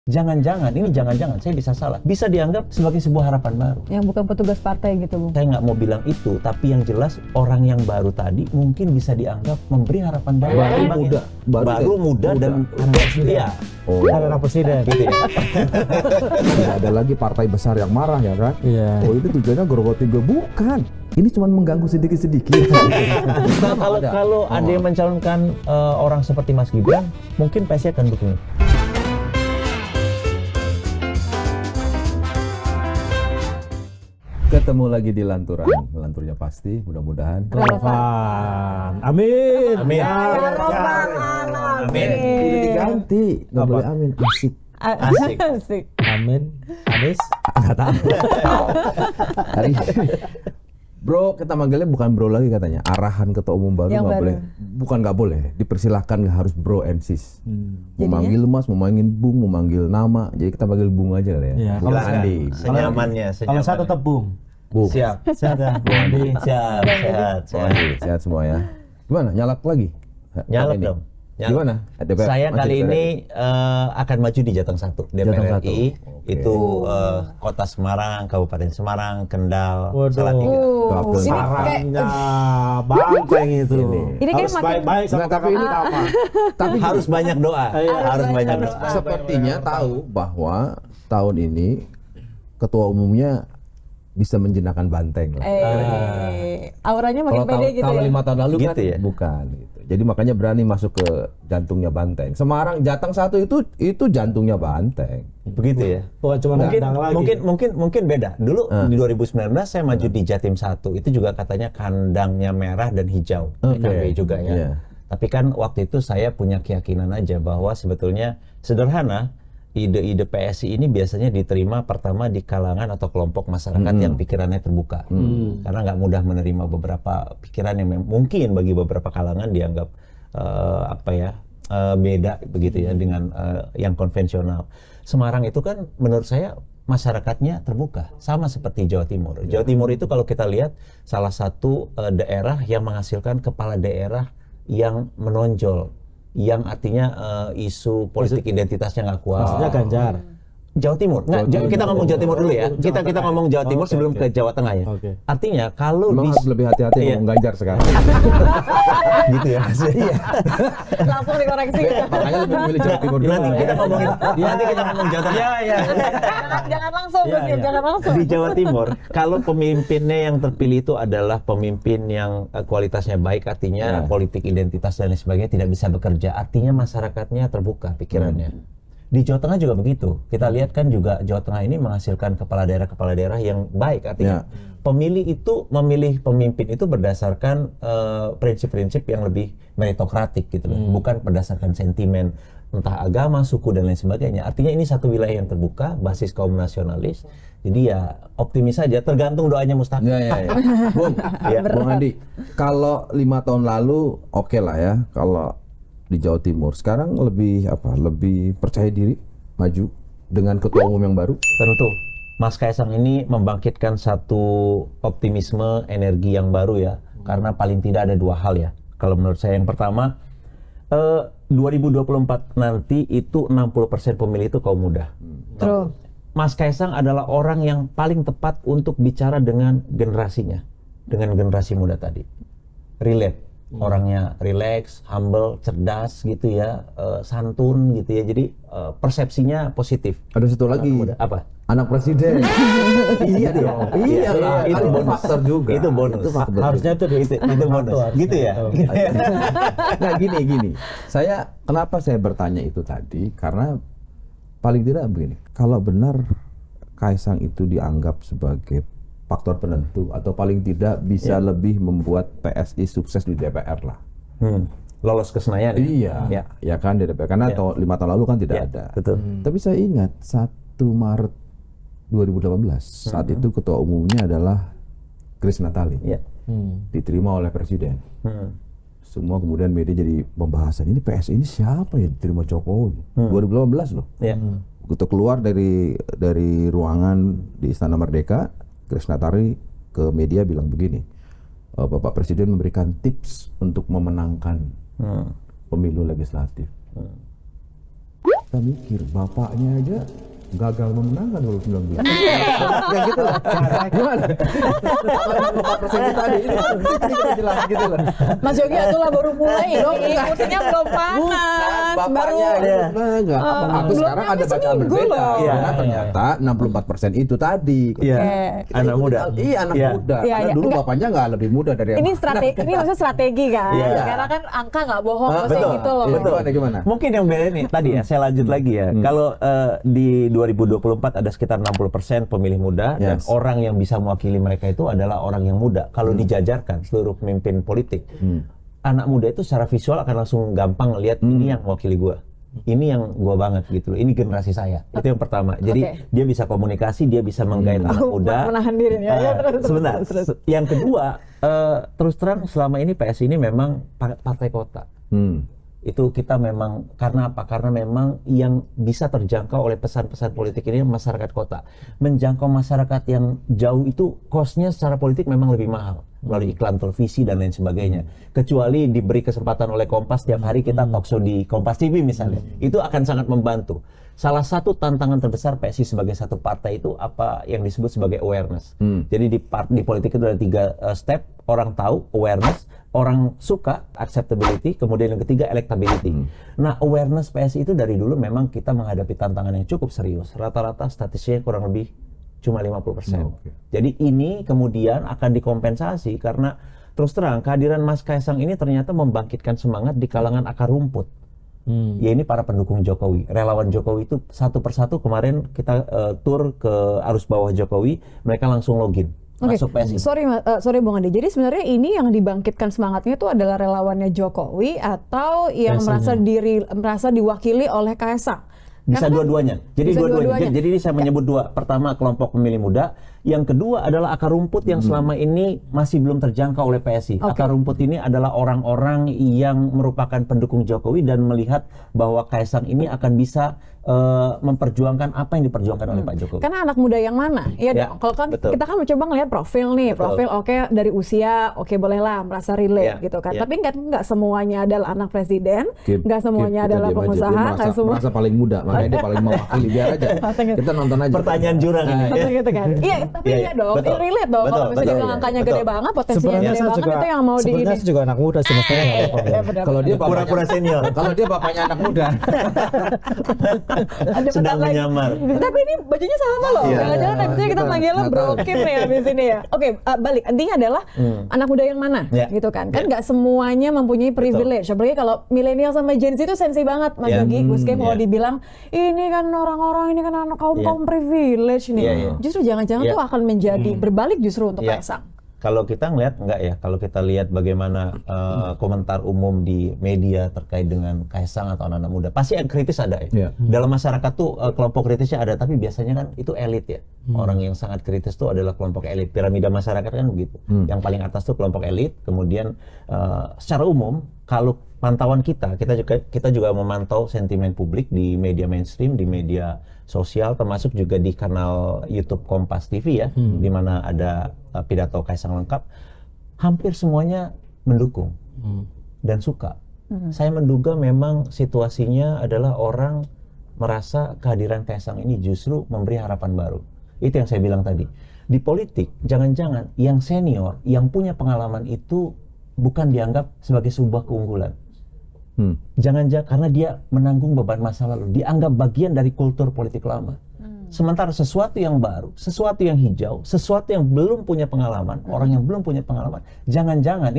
Jangan-jangan, saya bisa salah, bisa dianggap sebagai sebuah harapan baru. Yang bukan petugas partai gitu, Bung. Saya nggak mau bilang itu, tapi yang jelas orang yang baru tadi mungkin bisa dianggap memberi harapan baru. Baru muda dan iya. Anak presiden. Gitu ya. Tidak ada lagi partai besar yang marah ya kan? Iya. Oh itu tujuannya gerogoti gue, bukan. Ini cuma mengganggu sedikit-sedikit. Nah, kalau ada yang mencalonkan orang seperti Mas Gibran, mungkin PSI akan dukung. Ketemu lagi di Lanturan, Lanturnya pasti, mudah-mudahan Relevan. Amin. Amin. Amin. udah diganti, nggak boleh amin, asik. Asik. Asik. Amin. Anies. Nggak tahu. Hari Bro, kita manggilnya bukan bro lagi katanya. Arahan ketua umum baru Yang nggak baru. boleh. Bukan nggak boleh, dipersilahkan, nggak harus bro and sis. Mau Jadinya? manggil mas, mau manggil bung, mau manggil nama. Jadi kita panggil bung aja lah ya. Iya, Bung kalau Andi. Senyamannya. Kalau saya tetap Bung. Bung. Siap. Sehat ya. Bung Andi. Siap. Bung Andi, sehat semua ya. Gimana? Nyalak lagi? Nyalak Ini? dong. Nyalak. Gimana? DPR, Saya masih kali DPR? ini akan maju di Jateng 1 DPR Jateng 1. RI. Oke. Itu Kota Semarang, Kabupaten Semarang, Kendal, Waduh. Salatiga. Double Ini kayak Sarangnya banteng itu. Ini kayak Harus makin- baik-baik sama Nggak, tapi ini apa? Tapi Harus banyak doa. Iya. Harus banyak doa. sepertinya tahu bahwa tahun ini ketua umumnya bisa menjinakkan banteng lah. Auranya makin Kalau pede gitu kalau ya. 5 tahun lalu kan Gitu ya? bukan gitu. Jadi makanya berani masuk ke jantungnya banteng. Semarang Jateng 1 itu jantungnya banteng. Begitu ya. Bukan cuma kandang lagi. Mungkin beda. Dulu di 2019 saya maju di Jatim 1. Itu juga katanya kandangnya merah dan hijau. PKB juga ya. Iya. Tapi kan waktu itu saya punya keyakinan aja bahwa sebetulnya sederhana, ide-ide PSI ini biasanya diterima pertama di kalangan atau kelompok masyarakat yang pikirannya terbuka. Karena nggak mudah menerima beberapa pikiran yang mungkin bagi beberapa kalangan dianggap beda begitu ya dengan yang konvensional. Semarang itu kan menurut saya masyarakatnya terbuka, sama seperti Jawa Timur. Jawa Timur itu kalau kita lihat salah satu daerah yang menghasilkan kepala daerah yang menonjol, yang artinya isu politik identitasnya nggak kuat. Maksudnya Ganjar. Jawa Timur. Nggak, kita ngomong Jawa Timur dulu ya. Kita ngomong Jawa Timur sebelum ke Jawa Tengah ya. Oke. Artinya kalau Memang harus lebih hati-hati Iya. ngomong Ganjar sekarang. gitu ya. Iya. Langsung dikoreksi. Makanya lebih memilih Jawa Timur dulu. Nanti kita ngomongin nanti kita ngomong Jawa Tengah. Iya. Jangan langsung, Iya, Gus, iya. jangan langsung. Di Jawa Timur, kalau pemimpinnya yang terpilih itu adalah pemimpin yang kualitasnya baik, artinya politik identitas dan lain sebagainya tidak bisa bekerja. Artinya masyarakatnya terbuka pikirannya. Di Jawa Tengah juga begitu. Kita lihat kan juga Jawa Tengah ini menghasilkan kepala daerah yang baik. Artinya pemilih itu memilih pemimpin itu berdasarkan prinsip-prinsip yang lebih meritokratik gitu loh. Bukan berdasarkan sentimen entah agama, suku dan lain sebagainya. Artinya ini satu wilayah yang terbuka, basis kaum nasionalis. Jadi ya optimis saja, tergantung doanya Mustafa. Ya. Bung, Bung Andi, kalau 5 tahun lalu oke lah ya, kalau di Jawa Timur sekarang lebih percaya diri maju dengan ketua umum yang baru. Tentu, Mas Kaisang ini membangkitkan satu optimisme, energi yang baru ya. Karena paling tidak ada 2 hal ya. Kalau menurut saya yang pertama, 2024 nanti itu 60% pemilih itu kaum muda. True. Mas Kaisang adalah orang yang paling tepat untuk bicara dengan generasinya, dengan generasi muda tadi. Relate. Orangnya relax, humble, cerdas gitu ya, santun gitu ya. Jadi persepsinya positif. Ada satu lagi, Apa? anak presiden. Iya dong. Iya lah. Itu Itu bonus. faktor juga. Itu bonus. faktor. Harusnya itu Itu bonus. Gitu ya. Nah gini. Kenapa saya bertanya itu tadi? Karena paling tidak begini. Kalau benar Kaisang itu dianggap sebagai faktor penentu atau paling tidak bisa lebih membuat PSI sukses di DPR lah. Lolos ke Senayan. Iya, ya kan di DPR karena 5 tahun lalu kan tidak ada. Betul. Tapi saya ingat 1 Maret 2018 saat itu ketua umumnya adalah Grace Natali. Iya. Diterima oleh presiden. Semua kemudian media jadi pembahasan, ini PSI ini siapa ya diterima Jokowi? 2018 loh. Iya. Begitu keluar dari ruangan di Istana Merdeka, Grace Natali ke media bilang begini, Bapak Presiden memberikan tips untuk memenangkan pemilu legislatif. Kita mikir, bapaknya aja gagal memenangkan 2019. Ya gitu lah. Gimana? 64% tadi ini kita jelas gitu lah. Mas Yogi itulah baru mulai ini, kursinya belum panas, baru Bapaknya aja enggak. Tapi belum sekarang ada nyampe bacaan seminggu berbeda. loh. Karena ternyata 64% itu tadi. Iya. Oke. Anak muda. Iya, anak Iya. muda. Iya, Karena iya. dulu Enggak. bapaknya nggak lebih muda dari ini strategi, ini maksudnya strategi kan, Iya. karena kan angka nggak bohong, maksudnya betul. gitu loh. Betul. Gimana? Mungkin yang beda nih tadi ya, saya lanjut lagi ya. Kalau di 2024 ada sekitar 60% pemilih muda dan Yes. orang yang bisa mewakili mereka itu adalah orang yang muda. Kalau dijajarkan seluruh pemimpin politik, anak muda itu secara visual akan langsung gampang lihat ini yang mewakili gua. Ini yang gua banget gitu loh. Ini generasi saya. Itu yang pertama. Jadi Oke. dia bisa komunikasi, dia bisa menggait anak muda. Menahan diri ya. Ya, terus. Sebentar. Yang kedua, terus terang selama ini PS ini memang partai kota. Itu kita memang, karena apa? Karena memang yang bisa terjangkau oleh pesan-pesan politik ini masyarakat kota. Menjangkau masyarakat yang jauh itu cost-nya secara politik memang lebih mahal melalui iklan televisi dan lain sebagainya. Kecuali diberi kesempatan oleh Kompas tiap hari kita talk show di Kompas TV misalnya. Itu akan sangat membantu. Salah satu tantangan terbesar PSI sebagai satu partai itu apa yang disebut sebagai awareness. Jadi di politik itu ada 3 step, orang tahu, awareness, orang suka, acceptability, kemudian yang ketiga electability. Nah, awareness PSI itu dari dulu memang kita menghadapi tantangan yang cukup serius. Rata-rata statistiknya kurang lebih cuma 50%. Jadi ini kemudian akan dikompensasi karena terus terang kehadiran Mas Kaisang ini ternyata membangkitkan semangat di kalangan akar rumput. Ya ini para pendukung Jokowi, relawan Jokowi itu satu persatu kemarin kita tur ke arus bawah Jokowi, mereka langsung login. Oke, Masuk PSI. sorry Bung Ade. Jadi sebenarnya ini yang dibangkitkan semangatnya itu adalah relawannya Jokowi atau yang merasa diwakili oleh Kaisang? Bisa Karena kan- dua-duanya. Jadi bisa dua-duanya. dua-duanya. Jadi ini saya menyebut dua. Pertama kelompok pemilih muda, yang kedua adalah akar rumput yang selama ini masih belum terjangkau oleh PSI. Oke. Akar rumput ini adalah orang-orang yang merupakan pendukung Jokowi dan melihat bahwa Kaisang ini akan bisa memperjuangkan apa yang diperjuangkan oleh Pak Jokowi. Karena anak muda yang mana? Iya Ya, dong. Kalau kan betul. kita kan mencoba ngelihat profil nih, Betul. profil oke dari usia, oke bolehlah merasa relate Ya, gitu kan. ya. Tapi nggak semuanya adalah anak presiden, Kip, nggak semuanya kita adalah diam aja. Dia pengusaha, nggak semua. merasa paling muda, makanya dia paling mewakili. Biar aja. Kita nonton aja. Pertanyaan jurang ini. Gitu kan. Iya, tapi Iya, iya iya. dong, Betul. relate dong. Kalau Betul, misalnya betul. bilang angkanya Betul. gede banget, potensinya Sebenarnya gede saya banget juga, itu yang mau di sebenarnya saya juga anak muda semestinya nggak ada problem. Ya, benar. Kalau dia Pura-pura senior. Kalau dia bapaknya anak muda. Ada sedang bentar lagi. menyamar. Tapi ini bajunya sama loh. Iya. Jangan-jangan habis ini kita Kita panggilnya nggak Bro tahu. Kim nih habis ini ya. Oke, balik. Intinya adalah anak muda yang mana, Ya. gitu kan? Kan nggak semuanya mempunyai privilege. Apalagi kalau milenial sama Gen Z itu sensi banget, Mas Ya. Yogi, Gus Kim. Kalau Ya. dibilang ini kan orang-orang ini kan anak kaum privilege nih. Ya, ya. Justru jangan-jangan Ya. tuh akan menjadi berbalik justru untuk Ya. Kaisang. Kalau kita ngelihat enggak ya, kalau kita lihat bagaimana komentar umum di media terkait dengan Kaisang atau anak-anak muda, pasti yang kritis ada ya. Iya. Dalam masyarakat tuh kelompok kritisnya ada, tapi biasanya kan itu elit ya. Orang yang sangat kritis tuh adalah kelompok elit. Piramida masyarakat kan begitu. Yang paling atas tuh kelompok elit, kemudian secara umum kalau pantauan kita juga memantau sentimen publik di media mainstream, di media sosial, termasuk juga di kanal YouTube Kompas TV ya, di mana ada pidato Kaisang lengkap. Hampir semuanya mendukung dan suka. Saya menduga memang situasinya adalah orang merasa kehadiran Kaisang ini justru memberi harapan baru. Itu yang saya bilang tadi. Di politik, jangan-jangan yang senior, yang punya pengalaman itu bukan dianggap sebagai sebuah keunggulan. Jangan-jangan karena dia menanggung beban masa lalu, dianggap bagian dari kultur politik lama. Sementara sesuatu yang baru, sesuatu yang hijau, sesuatu yang belum punya pengalaman, orang yang belum punya pengalaman, jangan-jangan,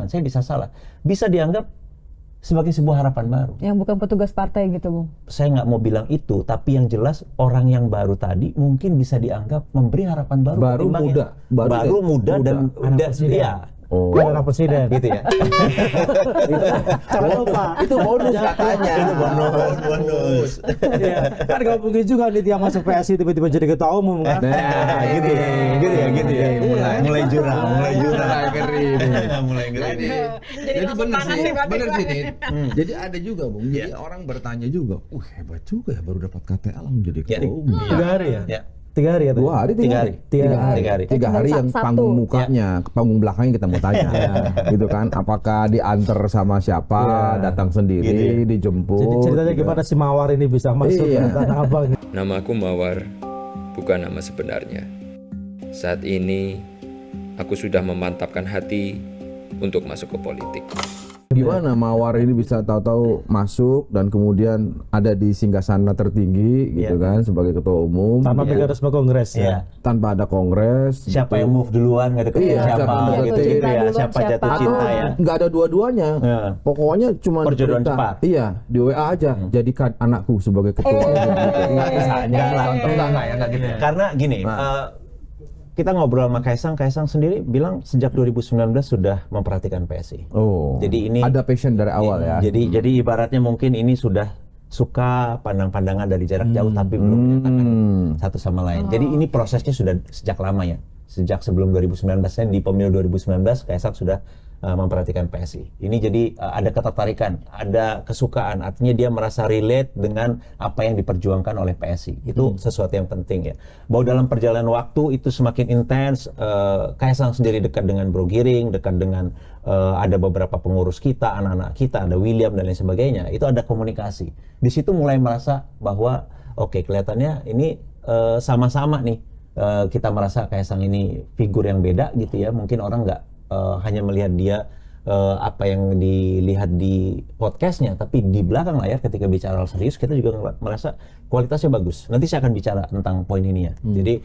saya bisa salah, bisa dianggap sebagai sebuah harapan baru. Yang bukan petugas partai gitu, Bung. Saya nggak mau bilang itu, tapi yang jelas orang yang baru tadi mungkin bisa dianggap memberi harapan baru. Baru ketimbang muda. yang- Baru baru muda dan iya. Oh. Dia anak presiden. Gitu ya. Jangan lupa. Itu bonus katanya. Itu bonus. Iya. Kan gak mungkin juga nih dia masuk PSI tiba-tiba jadi ketua umum kan. Nah, gitu ya. Mulai jurang. Mulai ngeri. Mulai ngeri. Jadi benar sih, benar sih nih. Jadi ada juga, Bung. Jadi orang bertanya juga, hebat juga ya baru dapat KTA langsung jadi Ya, ketua umum. 3 hari ya? Ya. 3 hari ya? 2 hari, 3 hari. 3 hari. 3 hari yang Satu. panggung mukanya, panggung belakangnya kita mau tanya, gitu kan? Apakah diantar sama siapa, datang sendiri, dijemput? Jadi ceritanya gitu. gimana si Mawar ini bisa masuk Iya. ke Tanah Abang? Namaku Mawar, bukan nama sebenarnya. Saat ini, aku sudah memantapkan hati untuk masuk ke politik. Gimana Mawar ini bisa tahu-tahu masuk dan kemudian ada di singgasana tertinggi, gitu kan, sebagai ketua umum, Tanpa mekanisme kongres Iya. ya. tanpa ada kongres. Siapa gitu. yang move duluan nggak deketin Iya, siapa, siapa yang gitu deketin. ya. Duluan, Siapa jatuh siapa. cinta ya. Nggak ada dua-duanya. Iya. Pokoknya cuma Perjodohan diperintah. cepat. Iya, di WA aja. Jadikan anakku sebagai ketua umum. Enggak lah. Enggak ya, enggak gitu. Karena gini, kita ngobrol sama Kaisang sendiri bilang sejak 2019 sudah memperhatikan PSI. Oh. Jadi ini ada passion dari awal ya. Jadi ibaratnya mungkin ini sudah suka pandang-pandangan dari jarak jauh tapi belum menyatakan satu sama lain. Jadi ini prosesnya sudah sejak lama ya. Sejak sebelum 2019 di pemilu 2019 Kaisang sudah memperhatikan PSI. Ini jadi ada ketertarikan, ada kesukaan. Artinya dia merasa relate dengan apa yang diperjuangkan oleh PSI. Itu sesuatu yang penting ya. Bahwa dalam perjalanan waktu itu semakin intens. Kaisang sendiri dekat dengan Bro Giring, dekat dengan ada beberapa pengurus kita, anak-anak kita, ada William dan lain sebagainya. Itu ada komunikasi. Di situ mulai merasa bahwa oke, kelihatannya ini sama-sama nih. Kita merasa Kaisang ini figur yang beda gitu ya. Mungkin orang nggak hanya melihat dia apa yang dilihat di podcastnya, tapi di belakang layar ketika bicara hal serius kita juga merasa kualitasnya bagus. Nanti saya akan bicara tentang poin ini ya. Jadi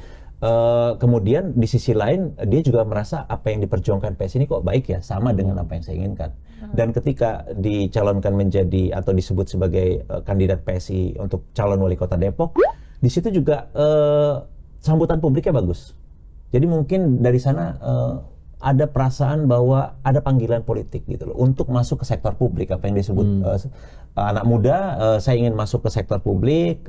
kemudian di sisi lain dia juga merasa apa yang diperjuangkan PSI ini kok baik ya, sama dengan apa yang saya inginkan. Dan ketika dicalonkan menjadi atau disebut sebagai kandidat PSI untuk calon wali kota Depok, di situ juga sambutan publiknya bagus. Jadi mungkin dari sana ada perasaan bahwa ada panggilan politik gitu loh untuk masuk ke sektor publik, apa yang disebut anak muda, saya ingin masuk ke sektor publik,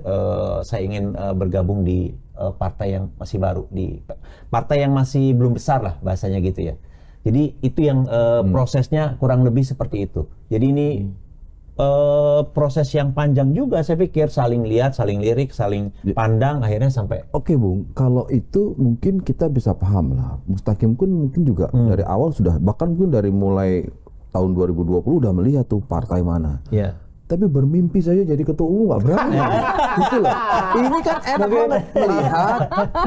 saya ingin bergabung di partai yang masih baru, di partai yang masih belum besar lah bahasanya gitu ya. Jadi itu yang prosesnya kurang lebih seperti itu. Jadi ini proses yang panjang juga saya pikir, saling lihat, saling lirik, saling pandang, akhirnya sampai Oke Bung, kalau itu mungkin kita bisa paham lah. Mustaqim pun mungkin juga dari awal sudah, bahkan mungkin dari mulai tahun 2020 udah melihat tuh partai mana. ya. Tapi bermimpi saya jadi ketua umum nggak berani. Gitu loh. Ini kan enak banget melihat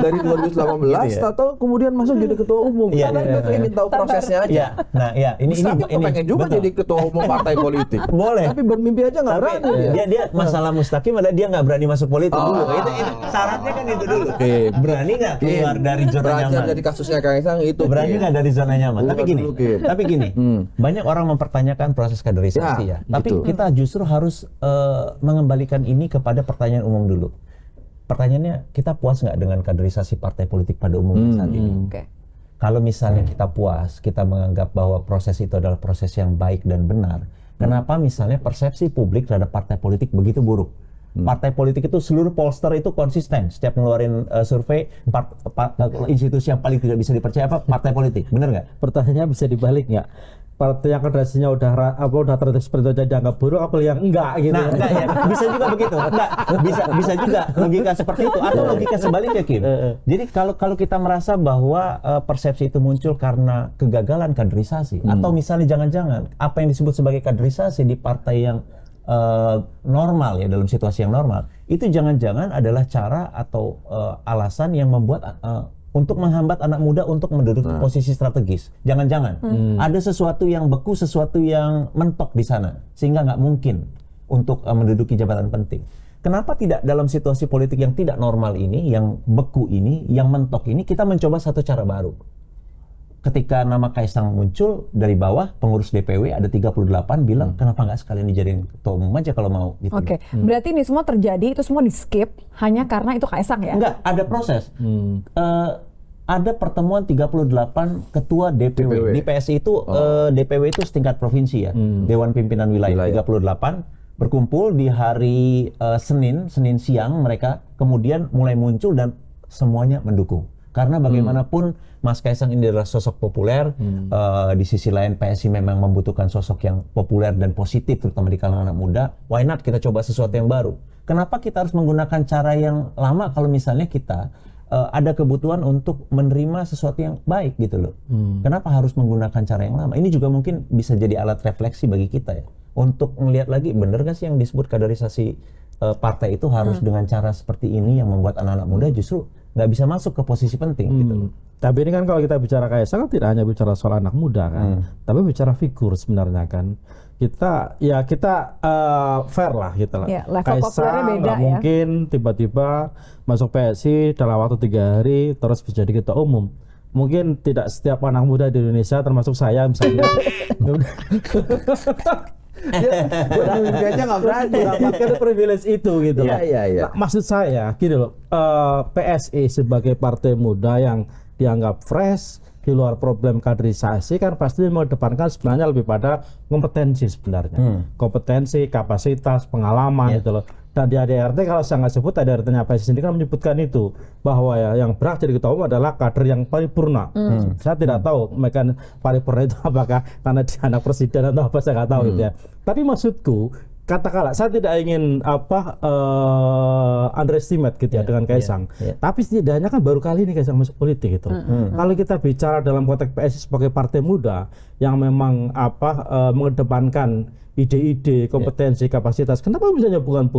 dari 2018 atau kemudian masuk jadi ketua umum. Iya, Karena kita ingin tahu prosesnya aja. Iya. Nah, ya, ini Pengen juga betul. jadi ketua umum partai politik. Boleh. Tapi bermimpi aja nggak Tapi berani. dia masalah Mustaqim adalah dia nggak berani masuk politik dulu. Itu syaratnya kan itu dulu. Oke. Berani nggak keluar dari zona Belajar nyaman? dari kasusnya Kaisang itu. Berani nggak dari zona nyaman? Keluar Tapi gini, dulu, Kim. banyak orang mempertanyakan proses kaderisasi Ya, ya. Tapi betul. kita justru harus mengembalikan ini kepada pertanyaan umum dulu. Pertanyaannya, kita puas nggak dengan kaderisasi partai politik pada umumnya saat ini? Oke. Kalau misalnya kita puas, kita menganggap bahwa proses itu adalah proses yang baik dan benar, kenapa misalnya persepsi publik terhadap partai politik begitu buruk? Partai politik itu seluruh pollster itu konsisten setiap ngeluarin survei institusi yang paling tidak bisa dipercaya apa? Partai politik, bener nggak? Pertanyaannya bisa dibalik nggak? Partai yang kaderasinya udah terdeteksi seperti itu dianggap buruk, apa yang enggak gitu? Nah, enggak ya, bisa juga begitu. Enggak, bisa juga logika seperti itu atau logika sebaliknya, Kim. Jadi kalau kita merasa bahwa persepsi itu muncul karena kegagalan kaderisasi atau misalnya jangan-jangan apa yang disebut sebagai kaderisasi di partai yang normal ya, dalam situasi yang normal, itu jangan-jangan adalah cara atau alasan yang membuat untuk menghambat anak muda untuk menduduki posisi strategis. Jangan-jangan ada sesuatu yang beku, sesuatu yang mentok di sana, sehingga nggak mungkin untuk menduduki jabatan penting. Kenapa tidak dalam situasi politik yang tidak normal ini, yang beku ini, yang mentok ini, kita mencoba satu cara baru. Ketika nama Kaisang muncul dari bawah, pengurus DPW ada 38 bilang, kenapa nggak sekalian dijadiin ketua umum aja kalau mau gitu. Oke, berarti ini semua terjadi, itu semua di skip hanya karena itu Kaisang ya? Enggak, ada proses. Ada pertemuan 38 ketua DPW. Di PSI itu DPW itu setingkat provinsi ya. Dewan Pimpinan Wilayah 38 berkumpul di hari Senin siang mereka kemudian mulai muncul dan semuanya mendukung. Karena bagaimanapun Mas Kaisang ini adalah sosok populer, di sisi lain PSI memang membutuhkan sosok yang populer dan positif terutama di kalangan anak muda. Why not kita coba sesuatu yang baru? Kenapa kita harus menggunakan cara yang lama kalau misalnya kita ada kebutuhan untuk menerima sesuatu yang baik gitu loh. Kenapa harus menggunakan cara yang lama? Ini juga mungkin bisa jadi alat refleksi bagi kita ya, untuk melihat lagi bener gak sih yang disebut kaderisasi partai itu harus dengan cara seperti ini yang membuat anak-anak muda justru nggak bisa masuk ke posisi penting gitu loh. Tapi ini kan kalau kita bicara Kaisang kan tidak hanya bicara soal anak muda kan, tapi bicara figur sebenarnya kan. Kita fair lah gitu lah. Ya, level populernya Kaisang beda nggak ya. mungkin tiba-tiba masuk PSI dalam waktu 3 hari terus menjadi ketua umum. Mungkin tidak setiap anak muda di Indonesia termasuk saya misalnya Aja nggak berani. mendapatkan privilege itu gitu loh. Iya. Nah, maksud saya gini loh, PSI sebagai partai muda yang dianggap fresh di luar problem kaderisasi kan pasti mengedepankan sebenarnya lebih pada kompetensi sebenarnya, kompetensi, kapasitas, pengalaman gitu loh. Dan di ADRT kalau saya nggak sebut, ADRT-nya PSI sendiri kan menyebutkan itu bahwa ya yang berhak jadi ketua umum adalah kader yang paripurna. Saya tidak tahu mereka paripurna itu apakah karena dia anak presiden atau apa, saya nggak tahu gitu ya. Tapi maksudku katakanlah saya tidak ingin underestimate gitu ya dengan Kaisang. Tapi setidaknya kan baru kali ini Kaisang masuk politik gitu. Kalau kita bicara dalam konteks PSI sebagai partai muda yang memang mengedepankan ide-ide, kompetensi, kapasitas. Kenapa misalnya bukan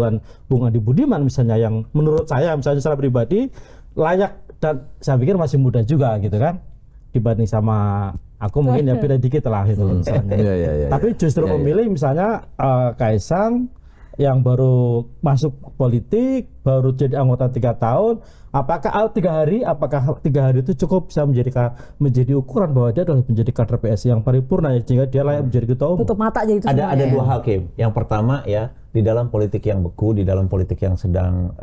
Bung Adi Budiman misalnya yang menurut saya misalnya secara pribadi layak dan saya pikir masih muda juga gitu kan dibanding sama aku mungkin ya beda dikit lah gitu misalnya. Tapi justru memilih misalnya Kaisang yang baru masuk politik, baru jadi anggota 3 tahun, apakah 3 hari itu cukup bisa menjadi ukuran bahwa dia adalah menjadi kader PSI yang paripurna ya, sehingga dia layak menjadi ketua umum. Tutup mata jadi itu Ada 2 hal, Kim. Yang pertama ya, di dalam politik yang beku, di dalam politik yang sedang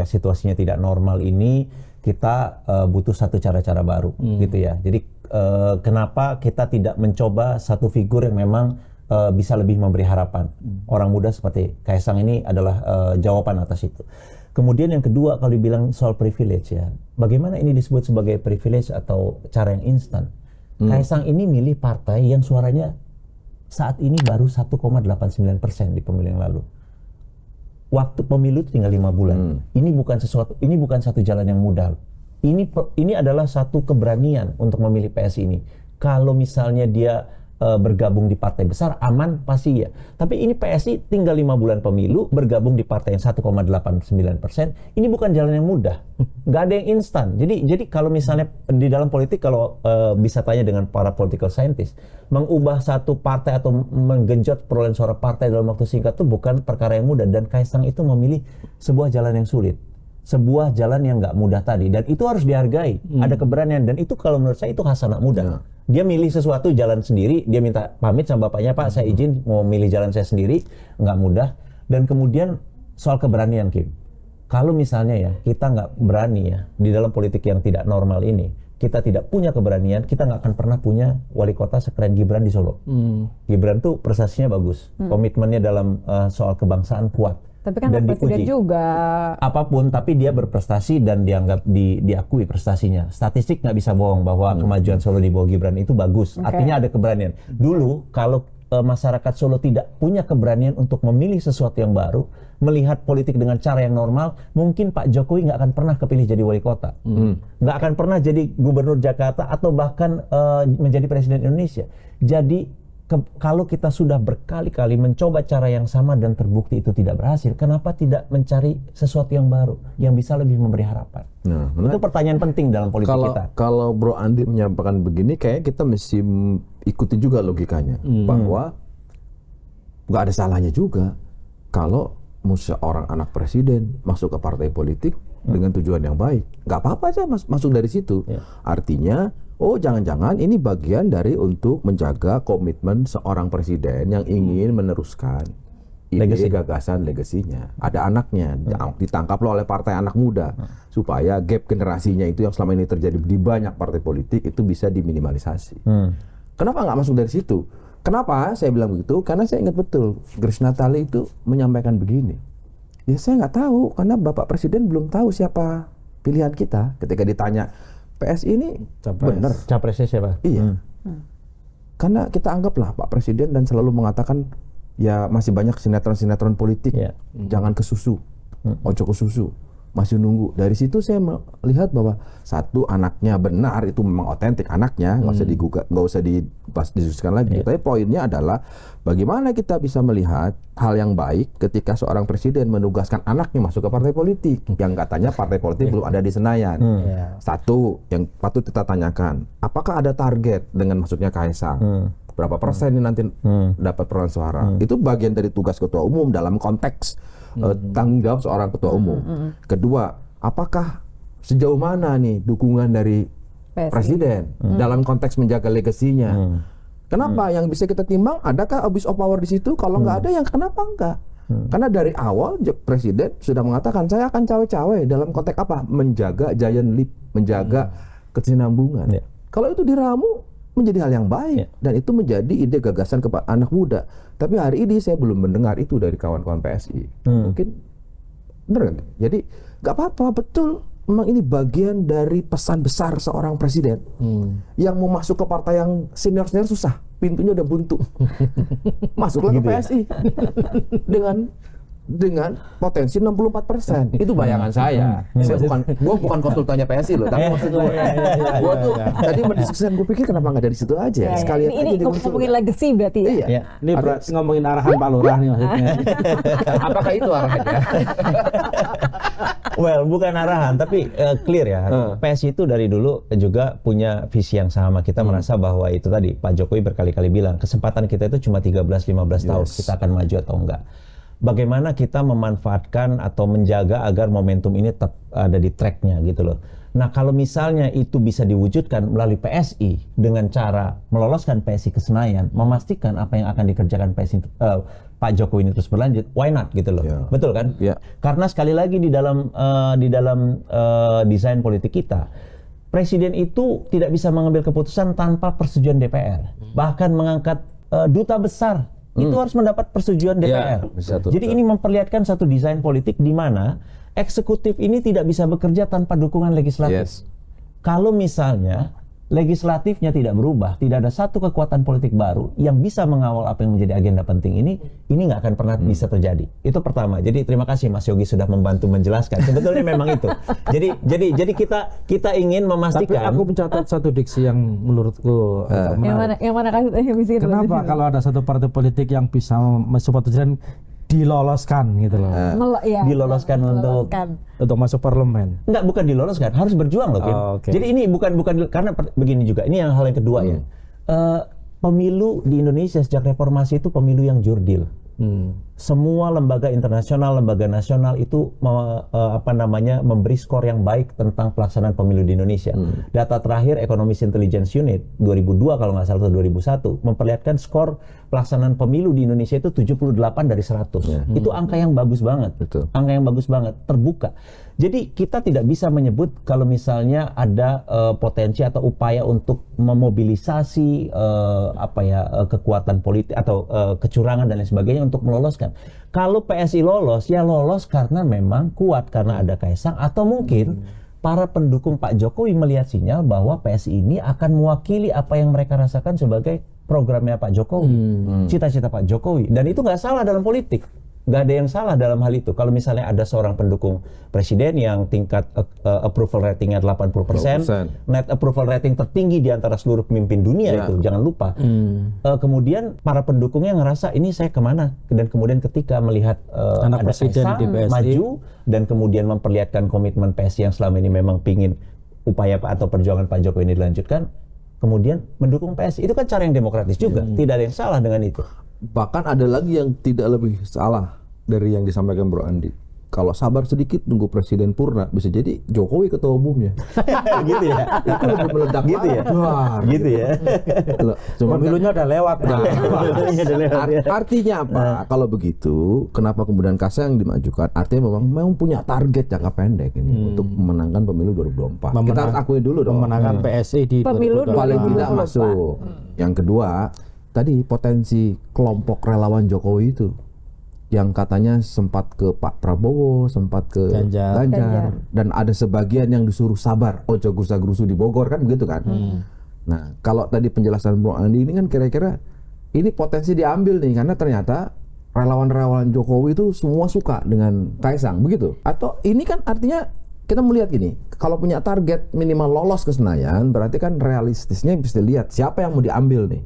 situasinya tidak normal ini, kita butuh satu cara-cara baru gitu ya. Jadi kenapa kita tidak mencoba satu figur yang memang bisa lebih memberi harapan. Orang muda seperti Kaisang ini adalah jawaban atas itu. Kemudian yang kedua, kalau dibilang soal privilege ya, bagaimana ini disebut sebagai privilege atau cara yang instan? Kaisang ini milih partai yang suaranya saat ini baru 1,89% di pemilu yang lalu. Waktu pemilu tinggal 5 bulan. Ini bukan satu jalan yang mudah. Ini adalah satu keberanian untuk memilih PSI ini. Kalau misalnya dia bergabung di partai besar, aman pasti ya. Tapi ini PSI tinggal 5 bulan pemilu, bergabung di partai yang 1,89%, ini bukan jalan yang mudah. Nggak ada yang instan. Jadi kalau misalnya di dalam politik, kalau bisa tanya dengan para political scientist, mengubah satu partai atau menggenjot perolehan suara partai dalam waktu singkat itu bukan perkara yang mudah. Dan Kaisang itu memilih sebuah jalan yang sulit. Sebuah jalan yang nggak mudah tadi. Dan itu harus dihargai. Ada keberanian. Dan itu kalau menurut saya itu khas anak muda. Dia milih sesuatu jalan sendiri, dia minta pamit sama bapaknya, Pak saya izin mau milih jalan saya sendiri, nggak mudah. Dan kemudian soal keberanian, Kim. Kalau misalnya ya kita nggak berani ya di dalam politik yang tidak normal ini, kita tidak punya keberanian, kita nggak akan pernah punya wali kota sekeren Gibran di Solo. Gibran tuh prestasinya bagus, komitmennya dalam soal kebangsaan kuat. Tapi kan dan presiden dipuji. juga. Apapun, tapi dia berprestasi dan dianggap diakui prestasinya. Statistik nggak bisa bohong bahwa kemajuan Solo di bawah Gibran itu bagus. Artinya ada keberanian. Dulu kalau masyarakat Solo tidak punya keberanian untuk memilih sesuatu yang baru, melihat politik dengan cara yang normal, mungkin Pak Jokowi nggak akan pernah kepilih jadi wali kota, nggak akan pernah jadi gubernur Jakarta atau bahkan menjadi presiden Indonesia. Jadi kalau kita sudah berkali-kali mencoba cara yang sama dan terbukti itu tidak berhasil, kenapa tidak mencari sesuatu yang baru yang bisa lebih memberi harapan? Nah, itu pertanyaan penting dalam politik kita. Kalau Bro Andi menyampaikan begini, kayaknya kita mesti ikuti juga logikanya bahwa nggak ada salahnya juga kalau seorang anak presiden masuk ke partai politik dengan tujuan yang baik, nggak apa-apa aja masuk dari situ. Artinya, oh jangan-jangan ini bagian dari untuk menjaga komitmen seorang presiden yang ingin meneruskan ide, gagasan, legasinya. Ada anaknya, ditangkaplah oleh partai anak muda supaya gap generasinya itu yang selama ini terjadi di banyak partai politik itu bisa diminimalisasi. Kenapa nggak masuk dari situ? Kenapa saya bilang begitu? Karena saya ingat betul Grace Natali itu menyampaikan begini. Ya saya nggak tahu karena Bapak Presiden belum tahu siapa pilihan kita. Ketika ditanya PSI ini benar. Capresnya siapa? Iya. Karena kita anggaplah Pak Presiden dan selalu mengatakan ya masih banyak sinetron-sinetron politik. Jangan ke susu. Ojo ke susu. masih nunggu. Dari situ saya melihat bahwa satu, anaknya benar, itu memang otentik anaknya, nggak usah digugat, nggak usah didiskusikan lagi. Tapi poinnya adalah bagaimana kita bisa melihat hal yang baik ketika seorang presiden menugaskan anaknya masuk ke partai politik yang katanya partai politik belum ada di Senayan. Satu yang patut kita tanyakan, apakah ada target dengan masuknya Kaisang? Berapa persen ini nanti dapat perolehan suara? Itu bagian dari tugas ketua umum dalam konteks tanggung jawab seorang ketua umum. Kedua, apakah sejauh mana nih dukungan dari presiden dalam konteks menjaga legasinya? Kenapa? Yang bisa kita timbang, adakah abuse of power di situ? Kalau nggak ada, yang kenapa enggak? Karena dari awal presiden sudah mengatakan saya akan cawe-cawe dalam konteks apa? Menjaga giant leap, menjaga kesinambungan. Kalau itu diramu menjadi hal yang baik dan itu menjadi ide gagasan kepada anak muda. Tapi hari ini saya belum mendengar itu dari kawan-kawan PSI. Mungkin benar kan? Jadi nggak apa-apa, betul. Memang ini bagian dari pesan besar seorang presiden yang mau masuk ke partai yang senior-senior susah, pintunya udah buntu. Masuklah ke PSI dengan potensi 64%. Itu bayangan saya. Saya bukan konsultannya PSI loh, tapi maksud gue tuh tadi mendiskusikan, gue pikir kenapa nggak dari situ aja. Sekalian ini ngomongin legacy berarti ya. Iya. Ini ngomongin arahan Pak Lurah nih maksudnya. Apakah itu arahannya? Well, bukan arahan, tapi clear ya. PSI itu dari dulu juga punya visi yang sama. Kita merasa bahwa itu tadi Pak Jokowi berkali-kali bilang, kesempatan kita itu cuma 13-15 tahun, kita akan maju atau enggak. Bagaimana kita memanfaatkan atau menjaga agar momentum ini tetap ada di tracknya gitu loh. Nah, kalau misalnya itu bisa diwujudkan melalui PSI dengan cara meloloskan PSI ke Senayan, memastikan apa yang akan dikerjakan PSI Pak Jokowi ini terus berlanjut, why not gitu loh. Betul kan? Karena sekali lagi di dalam desain politik kita, presiden itu tidak bisa mengambil keputusan tanpa persetujuan DPR. Bahkan mengangkat duta besar itu harus mendapat persetujuan DPR. Jadi ini memperlihatkan satu desain politik di mana eksekutif ini tidak bisa bekerja tanpa dukungan legislatif. Kalau misalnya legislatifnya tidak berubah, tidak ada satu kekuatan politik baru yang bisa mengawal apa yang menjadi agenda penting ini nggak akan pernah bisa terjadi. Itu pertama. Jadi terima kasih Mas Yogi sudah membantu menjelaskan. Sebetulnya memang itu. Jadi kita ingin memastikan. Tapi aku mencatat satu diksi yang menurutku menarik. Yang mana Kenapa kalau ada satu partai politik yang bisa masuk presiden diloloskan gitu loh. Diloloskan untuk masuk parlemen. Enggak, bukan diloloskan, harus berjuang loh, Kim. Jadi ini bukan karena begini juga. Ini yang hal yang kedua ya. Pemilu di Indonesia sejak reformasi itu pemilu yang jurdil. Semua lembaga internasional, lembaga nasional itu memberi skor yang baik tentang pelaksanaan pemilu di Indonesia. Data terakhir Economist Intelligence Unit 2002 kalau nggak salah atau 2001 memperlihatkan skor pelaksanaan pemilu di Indonesia itu 78 dari 100. Itu angka yang bagus banget. Angka yang bagus banget, terbuka. Jadi kita tidak bisa menyebut kalau misalnya ada potensi atau upaya untuk memobilisasi kekuatan politik atau kecurangan dan lain sebagainya untuk meloloskan. Kalau PSI lolos, ya lolos karena memang kuat, karena ada Kaisang, atau mungkin para pendukung Pak Jokowi melihat sinyal bahwa PSI ini akan mewakili apa yang mereka rasakan sebagai programnya Pak Jokowi, cita-cita Pak Jokowi. Dan itu nggak salah dalam politik. Nggak ada yang salah dalam hal itu. Kalau misalnya ada seorang pendukung presiden yang tingkat approval ratingnya 80%, net approval rating tertinggi di antara seluruh pemimpin dunia itu, jangan lupa. Kemudian para pendukungnya ngerasa ini saya kemana? Dan kemudian ketika melihat ada Kaisang maju dan kemudian memperlihatkan komitmen PSI yang selama ini memang pingin upaya atau perjuangan Pak Jokowi ini dilanjutkan, kemudian mendukung PSI. Itu kan cara yang demokratis juga. Tidak ada yang salah dengan itu. Bahkan ada lagi yang tidak lebih salah dari yang disampaikan Bro Andi. Kalau sabar sedikit nunggu presiden purna, bisa jadi Jokowi ketua umumnya. Gitu ya. Itu lebih meledak gitu ya. Gitu ya. Cuma pemilunya udah lewat. Artinya apa? Kalau begitu, kenapa kemudian Kaisang dimajukan? Artinya memang punya target jangka pendek ini untuk memenangkan pemilu 2024. Kita harus akui dulu dong. Memenangkan PSI di pemilu 2024. Paling tidak masuk. Yang kedua, tadi potensi kelompok relawan Jokowi itu yang katanya sempat ke Pak Prabowo, sempat ke Ganjar. Dan ada sebagian yang disuruh sabar, ojo gusa-grusu di Bogor, kan begitu kan. Nah, kalau tadi penjelasan Bro Andi ini kan kira-kira ini potensi diambil nih, karena ternyata relawan-relawan Jokowi itu semua suka dengan Kaisang, begitu? Atau ini kan artinya kita melihat gini, kalau punya target minimal lolos ke Senayan, berarti kan realistisnya bisa lihat siapa yang mau diambil nih.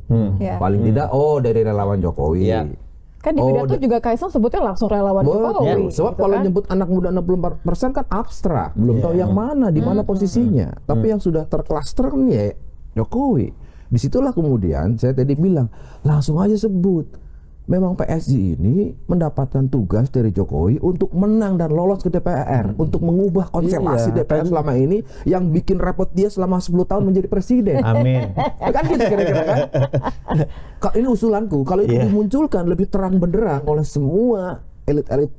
Paling tidak, dari relawan Jokowi. Kan di pidato juga Kaisang sebutnya langsung relawan Jokowi. Sebab gitu kalau kan. nyebut anak muda 64% kan abstrak, belum tahu yang mana, di mana posisinya. Tapi yang sudah terklaster kan ya Jokowi. Disitulah kemudian saya tadi bilang, langsung aja sebut. Memang PSI ini mendapatkan tugas dari Jokowi untuk menang dan lolos ke DPR, untuk mengubah konstelasi DPR selama ini yang bikin repot dia selama 10 tahun menjadi presiden. Amin. Kan gitu kira-kira kan? Ini usulanku, kalau itu dimunculkan lebih terang benderang oleh semua elit-elit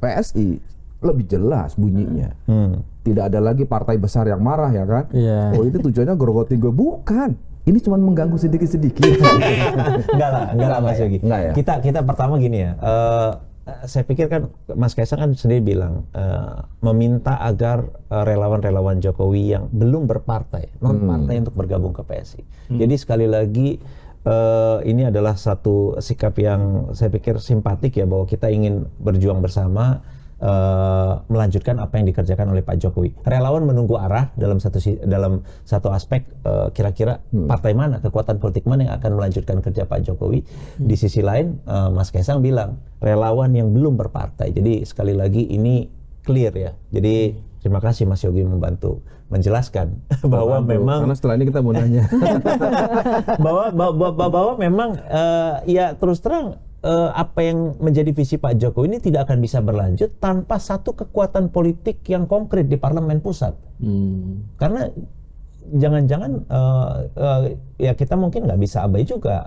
PSI, lebih jelas bunyinya. Tidak ada lagi partai besar yang marah ya kan? Oh itu tujuannya gerogoti gue, bukan. Ini cuma mengganggu sedikit-sedikit. Enggak lah Mas Yogi. Enggak ya? Kita pertama gini ya. Saya pikir kan Mas Kaisang kan sendiri bilang meminta agar relawan-relawan Jokowi yang belum berpartai, non partai untuk bergabung ke PSI. Jadi sekali lagi ini adalah satu sikap yang saya pikir simpatik ya, bahwa kita ingin berjuang bersama. Melanjutkan apa yang dikerjakan oleh Pak Jokowi. Relawan menunggu arah dalam satu aspek, kira-kira partai mana, kekuatan politik mana yang akan melanjutkan kerja Pak Jokowi. Di sisi lain, Mas Kaisang bilang relawan yang belum berpartai. Jadi sekali lagi ini clear ya. Jadi terima kasih Mas Yogi membantu menjelaskan bahwa memang, karena setelah ini kita mau nanya bahwa memang ya terus terang, apa yang menjadi visi Pak Jokowi ini tidak akan bisa berlanjut tanpa satu kekuatan politik yang konkret di parlemen pusat. Karena jangan-jangan ya kita mungkin nggak bisa abai juga,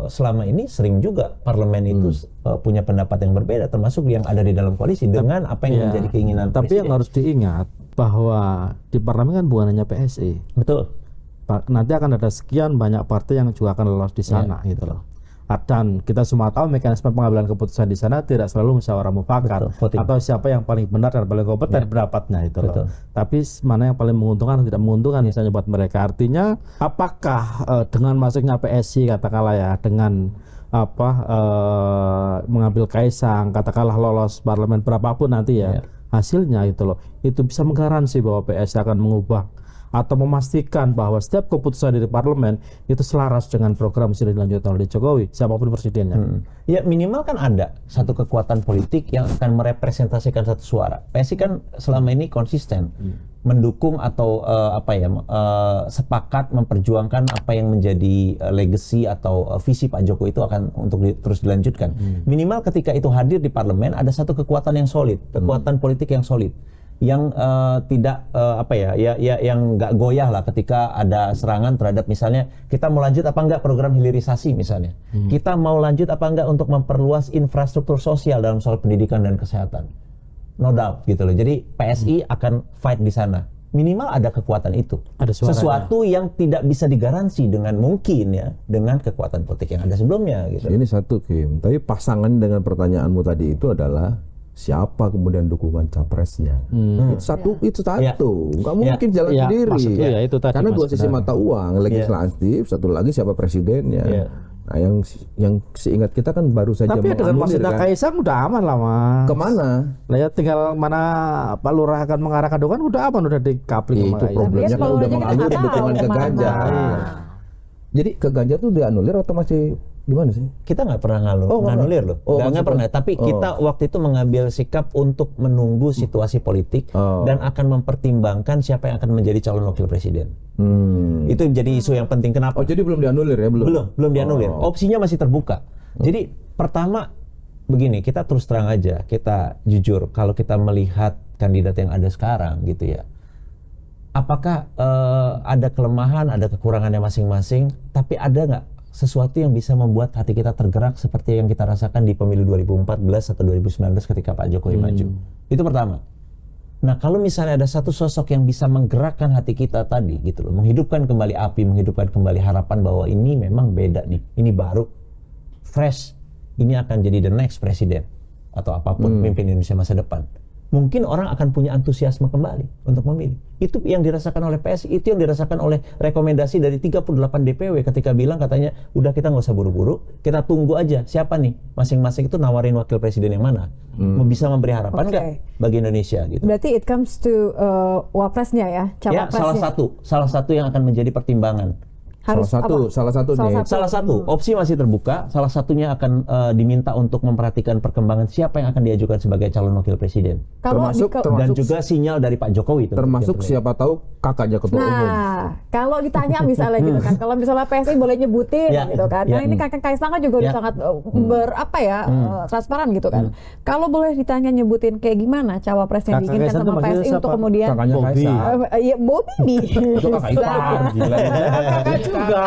selama ini sering juga parlemen itu punya pendapat yang berbeda, termasuk yang ada di dalam koalisi dengan apa yang menjadi keinginan tapi presiden. yang harus diingat bahwa di parlemen kan bukan hanya PSI. Betul. Nanti akan ada sekian banyak partai yang juga akan lolos di sana gitu loh. Dan kita semua tahu mekanisme pengambilan keputusan di sana tidak selalu musyawarah mufakat atau siapa yang paling benar dan paling kompeten pendapatnya itu loh. Tapi mana yang paling menguntungkan atau tidak menguntungkan misalnya buat mereka. Artinya apakah dengan masuknya PSI katakanlah ya, dengan mengambil Kaisang katakanlah lolos parlemen berapapun nanti ya hasilnya itu loh, itu bisa menggaransi bahwa PSI akan mengubah atau memastikan bahwa setiap keputusan dari parlemen itu selaras dengan program yang sudah dilanjutkan oleh Jokowi, siapapun presidennya. Ya minimal kan ada satu kekuatan politik yang akan merepresentasikan satu suara. PSI kan selama ini konsisten mendukung atau sepakat memperjuangkan apa yang menjadi legacy atau visi Pak Jokowi itu akan untuk terus dilanjutkan. Minimal ketika itu hadir di parlemen ada satu kekuatan yang solid, kekuatan politik yang solid, yang tidak yang nggak goyah lah ketika ada serangan terhadap misalnya kita mau lanjut apa enggak program hilirisasi misalnya, kita mau lanjut apa enggak untuk memperluas infrastruktur sosial dalam soal pendidikan dan kesehatan, no doubt gitu loh. Jadi PSI akan fight di sana. Minimal ada kekuatan itu, ada sesuatu yang tidak bisa digaransi dengan mungkin ya dengan kekuatan politik yang ada sebelumnya gitu. Ini satu Kim, tapi pasangan dengan pertanyaanmu tadi itu adalah siapa kemudian dukungan capresnya? Itu satu, nggak mungkin jalan sendiri. Itu tadi, karena dua sisi mata uang, legislatif, satu lagi siapa presidennya. Nah, yang seingat kita kan baru saja tapi dengan maksudnya kan? Kaisang udah aman lah Mas. Kemana? Lihat tinggal mana Pak Lurah akan mengarahkan dukungan udah aman, udah dikapling. Itu problemnya kan udah mengalir dukungan ke Ganjar. Jadi ke Ganjar tuh dianulir atau masih gimana sih? Kita nggak pernah nganulir loh, nggak pernah. Tapi kita waktu itu mengambil sikap untuk menunggu situasi politik dan akan mempertimbangkan siapa yang akan menjadi calon wakil presiden. Itu jadi isu yang penting. Kenapa? Jadi belum dianulir ya? Belum dianulir. Opsinya masih terbuka. Jadi pertama begini, kita terus terang aja, kita jujur kalau kita melihat kandidat yang ada sekarang gitu ya. Apakah ada kelemahan, ada kekurangannya masing-masing, tapi ada nggak sesuatu yang bisa membuat hati kita tergerak seperti yang kita rasakan di pemilu 2014 atau 2019 ketika Pak Jokowi maju? Itu pertama. Nah, kalau misalnya ada satu sosok yang bisa menggerakkan hati kita tadi gitu loh, menghidupkan kembali api, menghidupkan kembali harapan bahwa ini memang beda nih, ini baru, fresh, ini akan jadi the next presiden atau apapun pemimpin Indonesia masa depan. mungkin orang akan punya antusiasme kembali untuk memilih. Itu yang dirasakan oleh PSI, itu yang dirasakan oleh rekomendasi dari 38 DPW ketika bilang katanya, udah kita nggak usah buru-buru, kita tunggu aja siapa nih masing-masing itu nawarin wakil presiden yang mana, bisa memberi harapan nggak bagi Indonesia gitu. Berarti it comes to wapresnya ya, cawapresnya. Ya, salah satu yang akan menjadi pertimbangan. Salah satu opsi masih terbuka. Salah satunya akan diminta untuk memperhatikan perkembangan siapa yang akan diajukan sebagai calon wakil presiden. Dan juga sinyal dari Pak Jokowi. Termasuk siapa tahu kakaknya ketua umum. Nah, kalau ditanya misalnya gitu kan, kalau misalnya PSI boleh nyebutin gitu kan. Nah, ini kakak Kaisang kan juga udah sangat transparan gitu kan. Kalau boleh ditanya nyebutin kayak gimana cawapres yang diinginkan sama PSI untuk kemudian kakaknya Kaisang. Iya, Bobi. Itu kakak ipar. Juga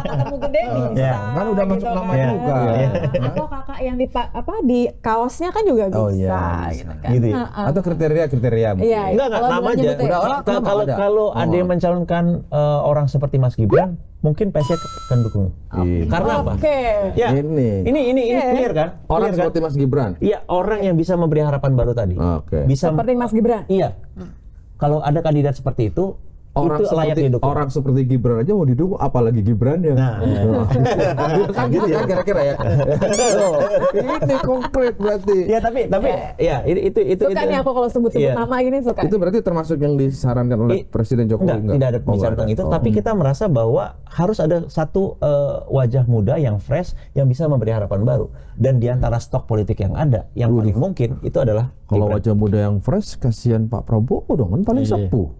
ketemu gede bisa kan udah masuk nama juga atau kakak yang di kaosnya kan juga bisa gitu kan gitu ya? Atau kriteria enggak nama aja kalau ada yang mencalonkan orang seperti Mas Gibran mungkin PSI akan dukung. Karena apa? Ya, ini clear kan? Orang seperti Mas Gibran. Iya, orang yang bisa memberi harapan baru tadi. Bisa seperti Mas Gibran. Iya. Kalau ada kandidat seperti itu orang seperti Gibran aja mau didukung, apalagi Gibran ya. Nah, kan gitu ya kira-kira ya. Ini konkret berarti. Ya tapi ya itu suka nih aku kalau sebut-sebut nama gini suka. Itu berarti termasuk yang disarankan oleh Presiden Jokowi? Tidak ada pembicaraan tentang itu, tapi kita merasa bahwa harus ada satu wajah muda yang fresh yang bisa memberi harapan baru. Dan di antara stok politik yang ada, yang paling mungkin itu adalah kalau wajah muda yang fresh, kasihan Pak Prabowo dong, kan paling sepuh.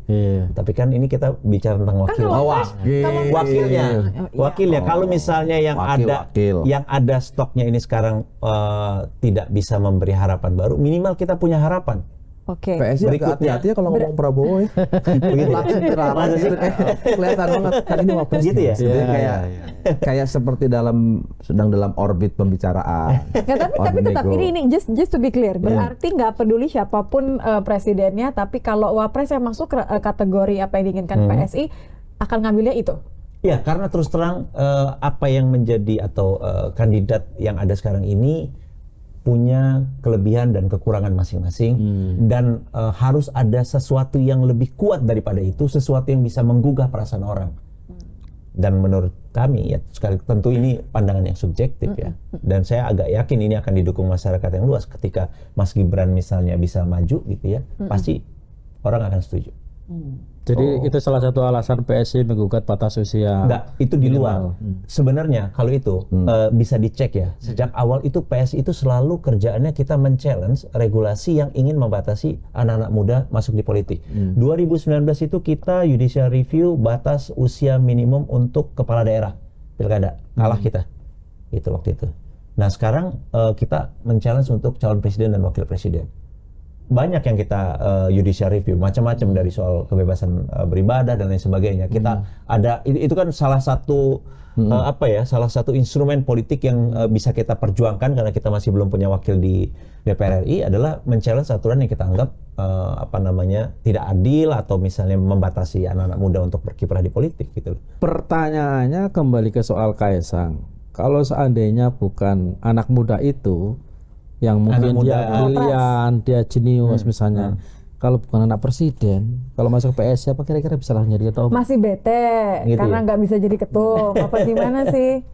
Tapi kan ini kita bicara tentang wakil. Wakilnya. Kalau misalnya yang ada stoknya ini sekarang tidak bisa memberi harapan baru, minimal kita punya harapan. PSI berikutnya hati-hati ya kalau ngomong Prabowo ya. Begitu langsung terarah kelihatan banget kan ini wapres gitu ya. Kayak seperti sedang dalam orbit pembicaraan. Tapi tetap ini just to be clear, berarti nggak peduli siapapun presidennya, tapi kalau wapres yang masuk kategori apa yang diinginkan PSI akan ngambilnya itu. Ya, karena terus terang apa yang menjadi atau kandidat yang ada sekarang ini punya kelebihan dan kekurangan masing-masing dan harus ada sesuatu yang lebih kuat daripada itu, sesuatu yang bisa menggugah perasaan orang. Dan menurut kami ya sekali tentu ini pandangan yang subjektif ya. Dan saya agak yakin ini akan didukung masyarakat yang luas ketika Mas Gibran misalnya bisa maju gitu ya. Pasti orang akan setuju. Jadi itu salah satu alasan PSI menggugat batas usia. Enggak, itu di luar. Sebenarnya kalau itu bisa dicek ya. Sejak awal itu PSI itu selalu kerjaannya kita men-challenge regulasi yang ingin membatasi anak-anak muda masuk di politik. 2019 itu kita judicial review batas usia minimum untuk kepala daerah pilkada. Kalah kita. Itu waktu itu. Nah, sekarang kita men-challenge untuk calon presiden dan wakil presiden. Banyak yang kita judicial review, macam-macam dari soal kebebasan beribadah dan lain sebagainya. Kita ada itu kan salah satu salah satu instrumen politik yang bisa kita perjuangkan karena kita masih belum punya wakil di DPR RI adalah men-challenge aturan yang kita anggap tidak adil atau misalnya membatasi anak-anak muda untuk berkiprah di politik gitu. Pertanyaannya kembali ke soal Kaisang. Kalau seandainya bukan anak muda itu yang mungkin dia brilian, dia jenius misalnya. Kalau bukan anak presiden, kalau masuk PSI apa kira-kira bisa langsung jadi ketua? Masih bete gitu karena nggak bisa jadi ketua. Apa gimana sih?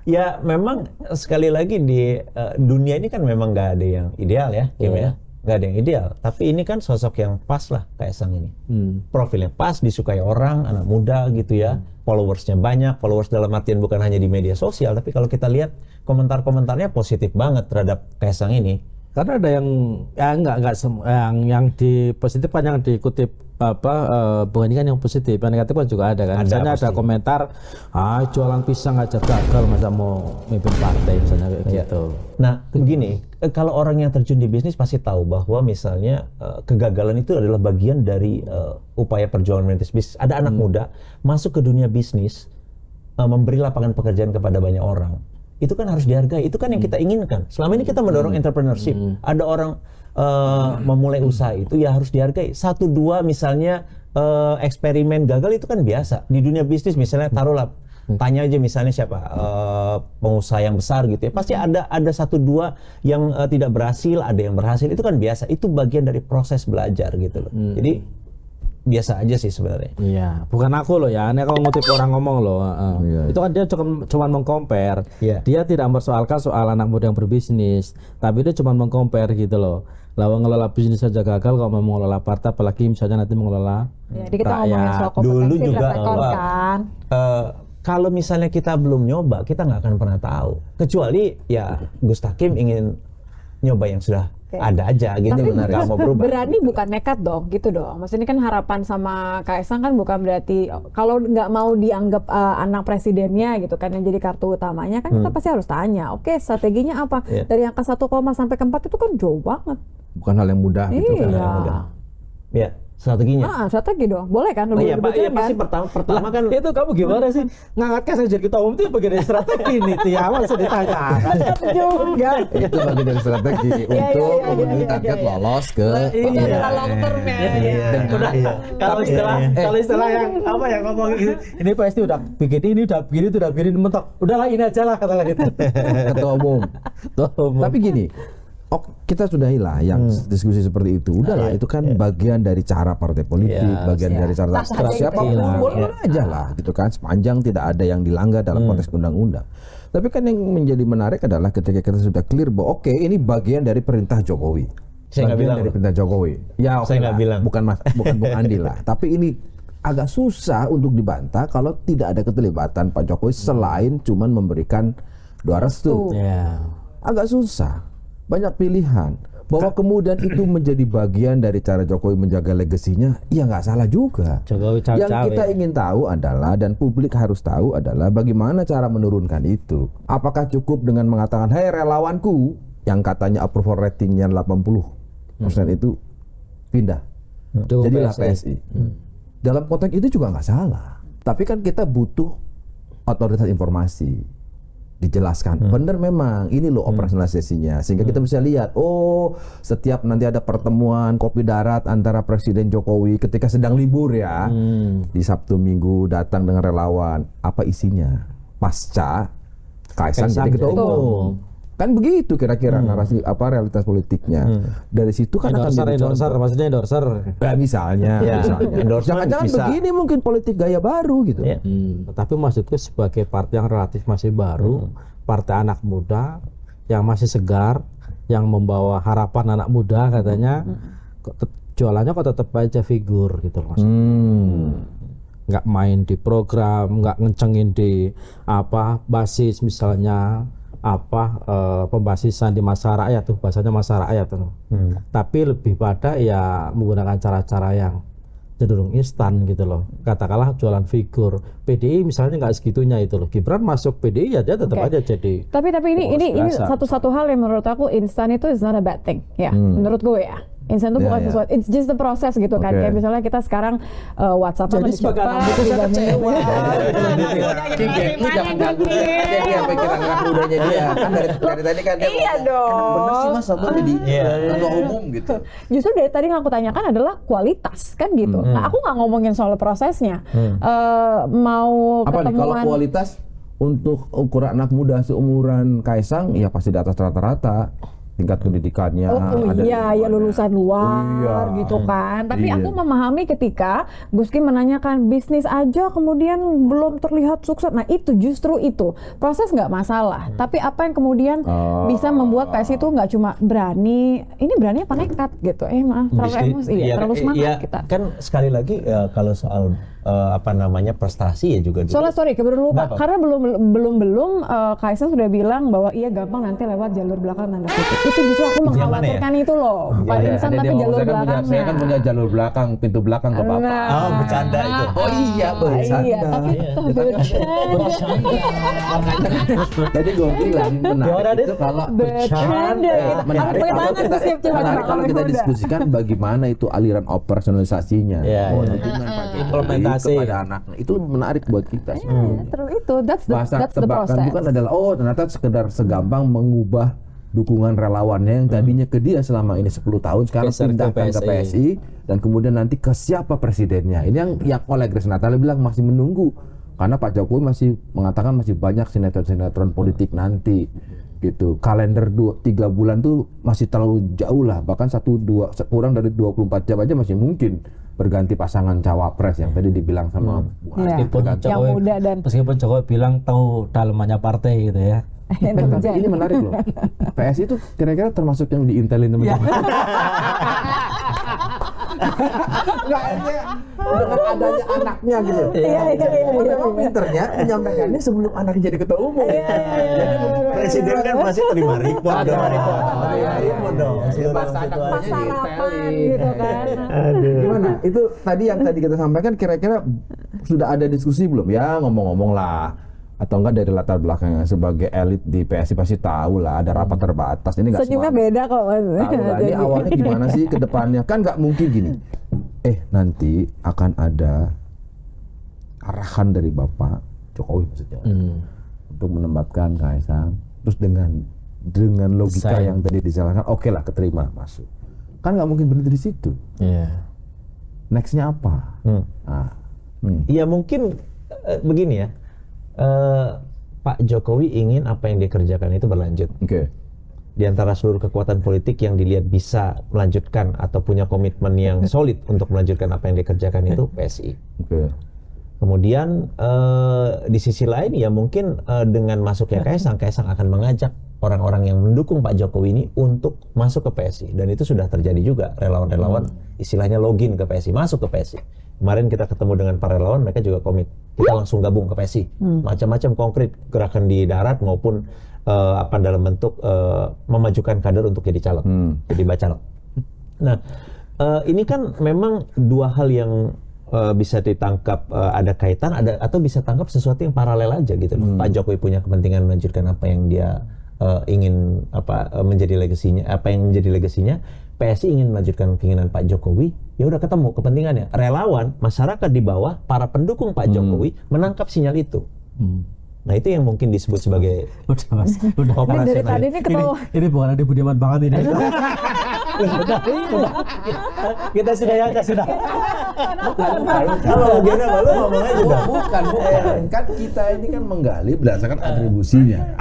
Ya memang sekali lagi di dunia ini kan memang nggak ada yang ideal ya, Kim ya. Nggak ada yang ideal. Tapi ini kan sosok yang pas lah Kaisang ini. Profilnya pas, disukai orang, anak muda gitu ya. Followersnya banyak, followers dalam artian bukan hanya di media sosial, tapi kalau kita lihat komentar-komentarnya positif banget terhadap Kaisang ini. Karena ada yang yang di positif kan yang dikutip Bung ini kan yang positif, yang negatif kan juga ada kan. Misalnya ada komentar, jualan pisang aja gagal masa mau mimpin partai misalnya kayak gitu. Nah begini, kalau orang yang terjun di bisnis pasti tahu bahwa misalnya kegagalan itu adalah bagian dari upaya perjuangan merintis bisnis. Ada anak muda masuk ke dunia bisnis, memberi lapangan pekerjaan kepada banyak orang. Itu kan harus dihargai, itu kan yang kita inginkan. Selama ini kita mendorong entrepreneurship. Ada orang memulai usaha itu ya harus dihargai. 1-2 misalnya eksperimen gagal itu kan biasa. Di dunia bisnis misalnya taruhlah Tanya aja misalnya siapa pengusaha yang besar gitu ya, pasti ada 1-2 yang tidak berhasil, ada yang berhasil, itu kan biasa, itu bagian dari proses belajar gitu loh. Jadi biasa aja sih sebenarnya. Iya, bukan aku loh ya. Ini kalau ngutip orang ngomong loh. Iya. Itu kan dia cuma meng-compare. Iya. Dia tidak mempersoalkan soal anak muda yang berbisnis, tapi dia cuma meng-compare gitu loh. Lalu ngelola bisnis saja gagal, kalau mau mengelola partai, apalagi misalnya nanti mengelola Jadi kita ngomongin soal Dulu kompetensi juga, track record Pak. kan. Kalau misalnya kita belum nyoba, kita nggak akan pernah tahu. Kecuali ya Gus Takim ingin nyoba yang sudah ada aja gitu, Tapi nggak mau berubah. berani bukan nekat dong, gitu dong. Maksudnya kan harapan sama Kaisang kan bukan berarti kalau nggak mau dianggap anak presidennya gitu kan yang jadi kartu utamanya kan kita pasti harus tanya, oke strateginya apa? Iya. Dari angka 1, sampai ke 4 itu kan jauh banget. Bukan hal yang mudah gitu kan. Iya. Ya, strateginya. Strategi dong, boleh kan? Oh, iya, Pak, iya Dibocorin pasti kan? pertama kan itu kamu gimana sih ngangkat Kaisang jadi ketua umum itu bagian dari strategi nih Tia, masa ditanya juga. Itu bagian dari strategi Iya, untuk iya, memenuhi iya, target iya. lolos ke Iya, long term ya. kalau istilah yang apa ya ngomong ini pasti udah bikin ini udah begini itu udah begini mentok udahlah ini aja lah kata gitu. ketua umum. Tapi gini, kita sudahilah yang diskusi seperti itu. Udahlah, itu kan bagian dari cara partai politik, bagian dari cara siapapun boleh aja lah, gitu kan. Sepanjang tidak ada yang dilanggar dalam konteks undang-undang. Tapi kan yang menjadi menarik adalah ketika kita sudah clear bahwa oke, ini bagian dari perintah Jokowi. Saya nggak Bagian bilang dari perintah Jokowi. Ya, oke Saya nggak lah. bilang. Bukan Bung Andi lah. Tapi ini agak susah untuk dibantah kalau tidak ada keterlibatan Pak Jokowi selain cuman memberikan doa restu. Ya. Agak susah. Banyak pilihan. Bahwa kemudian itu menjadi bagian dari cara Jokowi menjaga legasinya, ya nggak salah juga. Jokowi Yang cawe-cawe. kita ingin tahu adalah, dan publik harus tahu adalah bagaimana cara menurunkan itu. Apakah cukup dengan mengatakan, hey relawanku, yang katanya approval ratingnya 80% itu pindah. Itu Jadilah PSI. PSI. Dalam konteks itu juga nggak salah. Tapi kan kita butuh otoritas informasi. Dijelaskan, benar memang ini loh operasionalisasinya, sehingga kita bisa lihat, oh setiap nanti ada pertemuan kopi darat antara Presiden Jokowi ketika sedang libur ya, di Sabtu Minggu datang dengan relawan, apa isinya? Pasca Kaisang jadi ketua umum. Kan begitu kira-kira narasi realitas politiknya. Dari situ kan akan jadi endorser, maksudnya endorser. Ya, misalnya, Ya, endorsement jangan-jangan bisa. begini mungkin politik gaya baru gitu. Ya. Tapi maksudku sebagai partai yang relatif masih baru, partai anak muda yang masih segar, yang membawa harapan anak muda katanya, jualannya kok tetap aja figur gitu loh, nggak main di program, nggak ngencengin di basis misalnya pembasisan di masa rakyat tuh, bahasanya masa rakyat tuh. Tapi lebih pada ya menggunakan cara-cara yang cenderung instan gitu loh. Katakanlah jualan figur. PDI misalnya nggak segitunya itu loh. Gibran masuk PDI ya dia tetap aja jadi. Tapi ini biasa. satu hal yang menurut aku instan itu is not a bad thing ya. Menurut gue ya. Instan itu bukan sesuatu, it's just the process gitu kan. Kayak misalnya kita sekarang WhatsApp-an Jadi sebagai anak muda saya kecewa. Lu jangan ganggu dia pikiran anak mudanya dia. Kan dari tadi kan dia Iya ngomong, dong. "Emang bener sih Mas Abang jadi ketua umum gitu." Justru dari tadi yang aku tanyakan adalah kualitas kan gitu. Nah, aku nggak ngomongin soal prosesnya. Mau Apa nih kalau ketemuan kualitas untuk ukuran anak muda seumuran Kaisang ya pasti di atas rata-rata. Tingkat pendidikannya iya lulusan luar Iya. gitu kan. Tapi Iya. aku memahami ketika Guski menanyakan bisnis aja kemudian belum terlihat sukses. Nah itu justru itu proses nggak masalah. Tapi apa yang kemudian bisa membuat PSI itu nggak cuma berani, ini berani apa nekat gitu? Maaf terlalu emosi, terlalu semangat kita. Kan sekali lagi kalau soal prestasi ya juga. Soalnya sorry keburu lupa Kenapa? karena belum Kaisang sudah bilang bahwa iya gampang nanti lewat jalur belakang tanda kutip. Itu justru aku mengkhawatirkan itu loh. Pak Insan tapi jalur belakangnya. Saya kan punya jalur belakang, pintu belakang ke Bapak. Nah. Oh, bercanda itu. Oh iya, bercanda. Iya, tapi Jadi gue bilang menarik itu kalau bercanda. menarik Pakai kalau tangan kita tuh, coba menarik kalau kita kuda. diskusikan bagaimana itu aliran operasionalisasinya, Iya, iya. dukungan Pak Jokowi Implementasi. kepada anaknya itu menarik buat kita. Terus itu that's Bahasa the tebakan process. bukan adalah ternyata sekedar segampang mengubah dukungan relawannya yang tadinya ke dia selama ini 10 tahun sekarang Geser ke pindahkan ke PSI dan kemudian nanti ke siapa presidennya. Ini yang oleh Grace Natali bilang masih menunggu Karena Pak Jokowi masih mengatakan masih banyak sinetron-sinetron politik nanti gitu. Kalender 3 bulan tuh masih terlalu jauh lah. Bahkan kurang dari 24 jam aja masih mungkin berganti pasangan cawapres yang tadi dibilang sama Bu Hadi. Yang muda dan meskipun Jokowi bilang tahu dalamannya partai gitu ya. Tapi ini menarik loh. PSI itu kira-kira termasuk yang diintelin teman-teman. Enggak, dengan adanya anaknya gitu. Memang pinternya menyampaikannya sebelum anaknya jadi ketua umum. Presiden kan pasti terima report. Pas anaknya sarapan gitu kan. Gimana? Itu tadi yang tadi kita sampaikan kira-kira sudah ada diskusi belum? Ya ngomong-ngomong lah. Atau enggak dari latar belakangnya sebagai elit di PSI pasti tahu lah ada rapat terbatas. Ini enggak senyumnya beda kok. Tahu lah, ini awalnya gimana sih ke depannya? Kan nggak mungkin gini. Nanti akan ada arahan dari Bapak Jokowi maksudnya untuk menempatkan Kaisang. Terus dengan logika yang tadi dijelaskan, oke lah keterima masuk. Kan nggak mungkin berhenti di situ. Nextnya apa? Ya mungkin begini ya. Pak Jokowi ingin apa yang dikerjakan itu berlanjut. Di antara seluruh kekuatan politik yang dilihat bisa melanjutkan atau punya komitmen yang solid untuk melanjutkan apa yang dikerjakan itu PSI. Kemudian di sisi lain ya mungkin dengan masuknya Kaisang akan mengajak orang-orang yang mendukung Pak Jokowi ini untuk masuk ke PSI, dan itu sudah terjadi juga. Relawan-relawan istilahnya login ke PSI, masuk ke PSI. Kemarin kita ketemu dengan para relawan, mereka juga komit, kita langsung gabung ke PSI. Macam-macam konkret gerakan di darat maupun dalam bentuk memajukan kader untuk jadi caleg, jadi bacalek. Nah, ini kan memang dua hal yang bisa ditangkap ada kaitan, atau bisa tangkap sesuatu yang paralel aja gitu loh. Pak Jokowi punya kepentingan melanjutkan apa yang dia ingin menjadi legasinya, apa yang menjadi legasinya. PSI ingin melanjutkan keinginan Pak Jokowi, ya udah ketemu kepentingannya. Relawan, masyarakat di bawah, para pendukung Pak Jokowi menangkap sinyal itu. Nah itu yang mungkin disebut sebagai udah dari tadi ini ketawa. Ini bukan ada Budiman banget ini. Kita sudah sudah. Kalau gini baru ngomong aja udah. Bukan. Kan kita ini kan menggali berdasarkan atribusinya.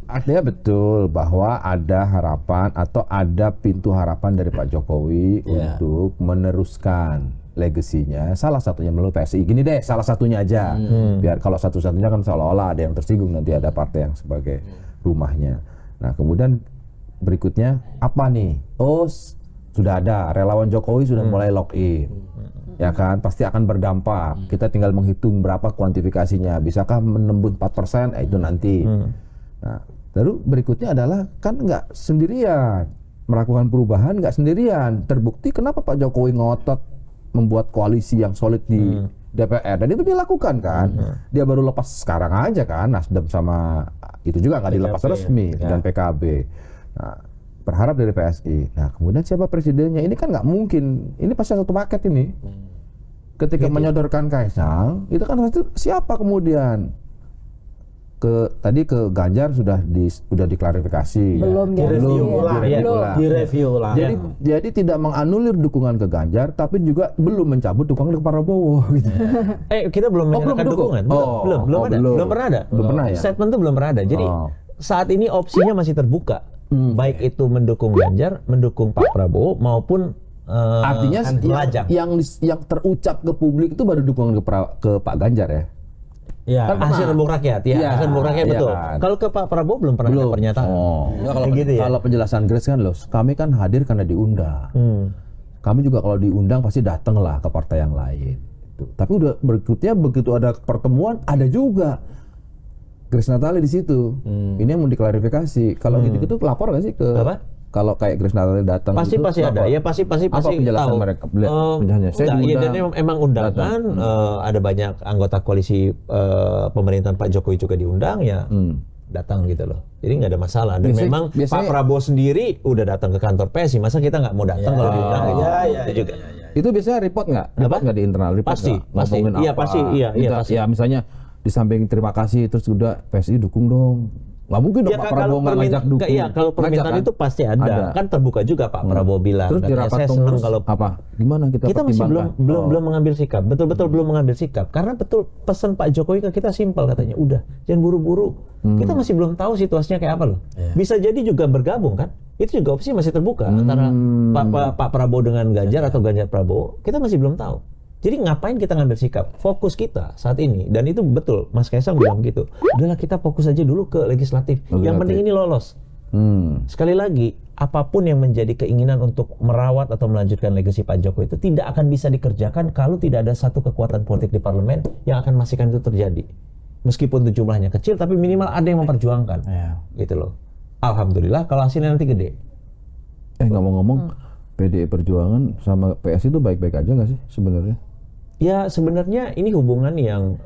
Artinya betul bahwa ada harapan atau ada pintu harapan dari Pak Jokowi untuk meneruskan legasinya. Salah satunya melalui PSI. Gini deh, salah satunya aja. Biar kalau satu-satunya kan seolah-olah ada yang tersinggung, nanti ada partai yang sebagai rumahnya. Nah, kemudian berikutnya apa nih? Oh, sudah ada relawan Jokowi sudah mulai login. Ya kan, pasti akan berdampak. Kita tinggal menghitung berapa kuantifikasinya. Bisakah menembus 4%? Itu nanti. Nah, lalu berikutnya adalah kan nggak sendirian melakukan perubahan, nggak sendirian. Terbukti kenapa Pak Jokowi ngotot membuat koalisi yang solid di DPR, dan itu dia lakukan kan. Dia baru lepas sekarang aja kan, Nasdem sama itu juga nggak dilepas resmi dan PKB. Nah, berharap dari PSI. Nah, kemudian siapa presidennya? Ini kan nggak mungkin. Ini pasti satu paket ini. Ketika menyodorkan Kaisang, itu kan siapa kemudian? Tadi ke Ganjar sudah diklarifikasi. Belum direview ulang. Jadi tidak menganulir dukungan ke Ganjar, tapi juga belum mencabut dukungan ke Prabowo. Gitu. Kita belum menyerahkan dukungan. Belum pernah ada. Ya? Statement itu belum pernah ada. Jadi saat ini opsinya masih terbuka. Baik itu mendukung Ganjar, mendukung Pak Prabowo maupun artinya yang terucap ke publik itu baru dukungan ke Pak Ganjar ya. Ya, kan hasil rembuk rakyat, hasil rembuk rakyat betul. Kan. Kalau ke Pak Prabowo belum pernah ada pernyataan. Kalau penjelasan Grace kan loh, kami kan hadir karena diundang. Kami juga kalau diundang pasti datang lah ke partai yang lain. Tapi udah berikutnya begitu ada pertemuan ada juga Grace Natali di situ. Ini yang mau diklarifikasi. Kalau gitu lapor nggak sih ke? Apa? Kalau kayak Grace Natali datang pasti ada. Ya pasti apa penjelasan tahu. mereka? Penjelasannya saya diundang. Dan emang undangan ada banyak anggota koalisi pemerintahan Pak Jokowi juga diundang ya. Datang gitu loh. Jadi nggak ada masalah. Dan memang Pak Prabowo sendiri udah datang ke kantor PSI. Masa kita nggak mau datang kalau diundang gitu? Itu biasanya report nggak? Report nggak di internal? Pasti. Iya pasti. Ya misalnya di samping terima kasih terus udah PSI dukung dong Nggak mungkin dong Ya, Pak Prabowo nggak ngajak dukung. Iya, kalau permintaan Ngajak, itu pasti ada. Kan terbuka juga Pak Prabowo bilang. Terus di katanya, rapat saya senang pengurus kalau apa? Gimana kita masih pertimbangkan? belum mengambil sikap. Betul-betul belum mengambil sikap. Karena betul pesan Pak Jokowi ke kita simpel katanya. Udah, jangan buru-buru. Kita masih belum tahu situasinya kayak apa loh. Bisa jadi juga bergabung kan? Itu juga opsi masih terbuka antara Pak Prabowo dengan Ganjar atau Ganjar Prabowo. Kita masih belum tahu. Jadi ngapain kita ngambil sikap? Fokus kita saat ini, dan itu betul Mas Kaisang bilang gitu. Udahlah kita fokus aja dulu ke legislatif. Yang penting ini lolos. Sekali lagi, apapun yang menjadi keinginan untuk merawat atau melanjutkan legasi Pak Jokowi itu tidak akan bisa dikerjakan kalau tidak ada satu kekuatan politik di parlemen yang akan memastikan itu terjadi. Meskipun itu jumlahnya kecil, tapi minimal ada yang memperjuangkan. Gitu loh. Alhamdulillah kalau hasilnya nanti gede. Ngomong-ngomong, PDI Perjuangan sama PS itu baik-baik aja nggak sih sebenarnya? Ya sebenarnya ini hubungan yang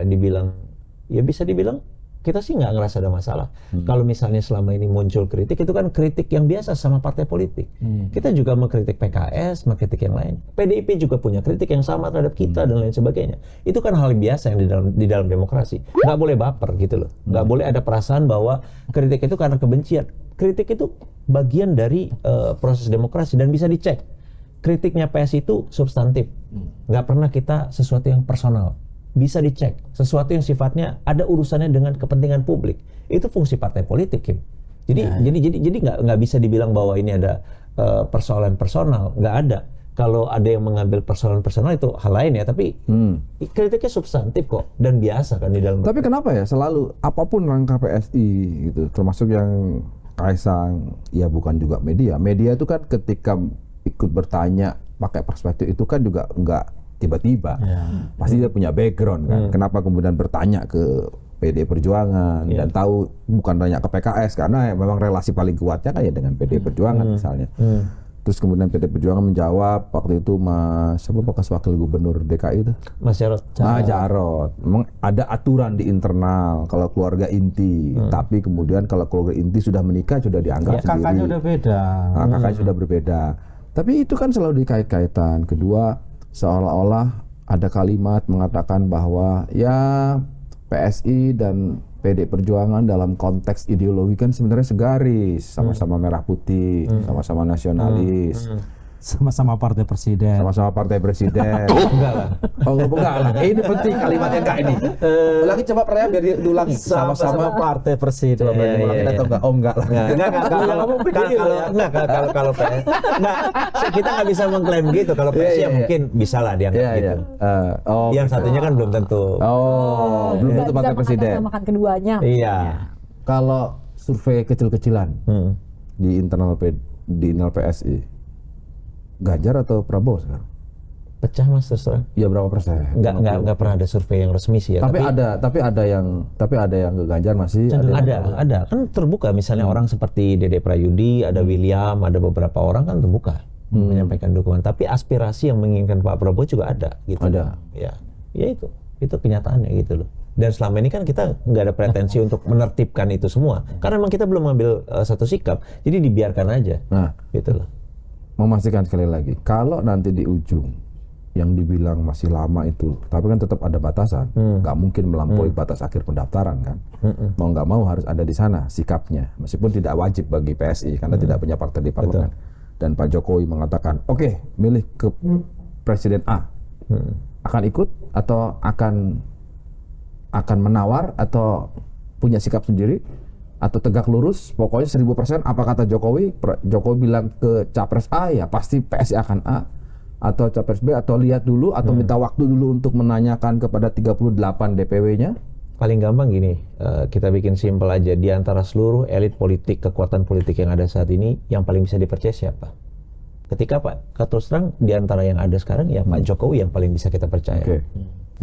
dibilang, ya bisa dibilang kita sih nggak ngerasa ada masalah. Kalau misalnya selama ini muncul kritik, itu kan kritik yang biasa sama partai politik. Kita juga mengkritik PKS, mengkritik yang lain. PDIP juga punya kritik yang sama terhadap kita dan lain sebagainya. Itu kan hal biasa yang di dalam demokrasi. Nggak boleh baper gitu loh. Nggak boleh ada perasaan bahwa kritik itu karena kebencian. Kritik itu bagian dari proses demokrasi dan bisa dicek. Kritiknya PS itu substantif, nggak pernah kita sesuatu yang personal, bisa dicek. Sesuatu yang sifatnya ada urusannya dengan kepentingan publik, itu fungsi partai politik, Kim. Jadi nggak bisa dibilang bahwa ini ada persoalan personal, nggak ada. Kalau ada yang mengambil persoalan personal itu hal lain ya, tapi kritiknya substantif kok dan biasa kan di dalam. Tapi kenapa ya selalu apapun langkah PSI gitu, termasuk yang Kaisang, ya bukan juga media. Media itu kan ketika ikut bertanya pakai perspektif itu kan juga nggak tiba-tiba, pasti dia punya background kan. Kenapa kemudian bertanya ke PDI Perjuangan dan tahu bukan tanya ke PKS karena memang relasi paling kuatnya kan ya dengan PDI Perjuangan misalnya. Terus kemudian PDI Perjuangan menjawab waktu itu siapa bekas wakil gubernur DKI itu? Mas Jarod. Jarod. Memang ada aturan di internal kalau keluarga inti, tapi kemudian kalau keluarga inti sudah menikah sudah dianggap sendiri. Kakaknya udah beda. Kakaknya sudah berbeda. Tapi itu kan selalu dikait-kaitan. Kedua, seolah-olah ada kalimat mengatakan bahwa ya PSI dan PDI Perjuangan dalam konteks ideologi kan sebenarnya segaris, sama-sama merah putih, sama-sama nasionalis. Sama-sama partai presiden. Sama-sama partai presiden. Enggak lah. Oh, enggak lah. Ini penting kalimatnya enggak ini. Ulangi coba pertanyaan biar diulangi. Sama-sama partai presiden. Coba diulangi atau enggak? Oh, enggak lah. Kalau PS, kita nggak bisa mengklaim gitu. Kalau PS ya mungkin bisa lah dianggap gitu. Yang satunya kan belum tentu. Belum tentu partai presiden. Makan keduanya. Iya. Kalau survei kecil-kecilan di internal PSI, Ganjar atau Prabowo sekarang? Pecah Mas terus terang. Ya berapa persen? Nggak pernah ada survei yang resmi sih ya. Tapi ada yang ke Ganjar masih ada. Kan terbuka misalnya orang seperti Dede Prayudi, ada William, ada beberapa orang kan terbuka menyampaikan dukungan. Tapi aspirasi yang menginginkan Pak Prabowo juga ada gitu. Ada. Ya itu kenyataannya gitu loh. Dan selama ini kan kita nggak ada pretensi untuk menertibkan itu semua. Karena memang kita belum mengambil satu sikap. Jadi dibiarkan aja. Nah, gitu loh. Memastikan sekali lagi, kalau nanti di ujung yang dibilang masih lama itu, tapi kan tetap ada batasan, nggak mungkin melampaui batas akhir pendaftaran kan, mau nggak mau harus ada di sana sikapnya, meskipun tidak wajib bagi PSI karena tidak punya partai di parlemen. Dan Pak Jokowi mengatakan, oke, milih ke Presiden A, akan ikut atau akan menawar atau punya sikap sendiri? Atau tegak lurus, pokoknya 1000%. Apa kata Jokowi? Jokowi bilang ke Capres A, ya pasti PSI akan A. Atau Capres B, atau lihat dulu, atau minta waktu dulu untuk menanyakan kepada 38 DPW-nya. Paling gampang gini, kita bikin simpel aja. Di antara seluruh elit politik, kekuatan politik yang ada saat ini, yang paling bisa dipercaya siapa? Ketika terus terang, di antara yang ada sekarang, ya Pak Jokowi yang paling bisa kita percaya.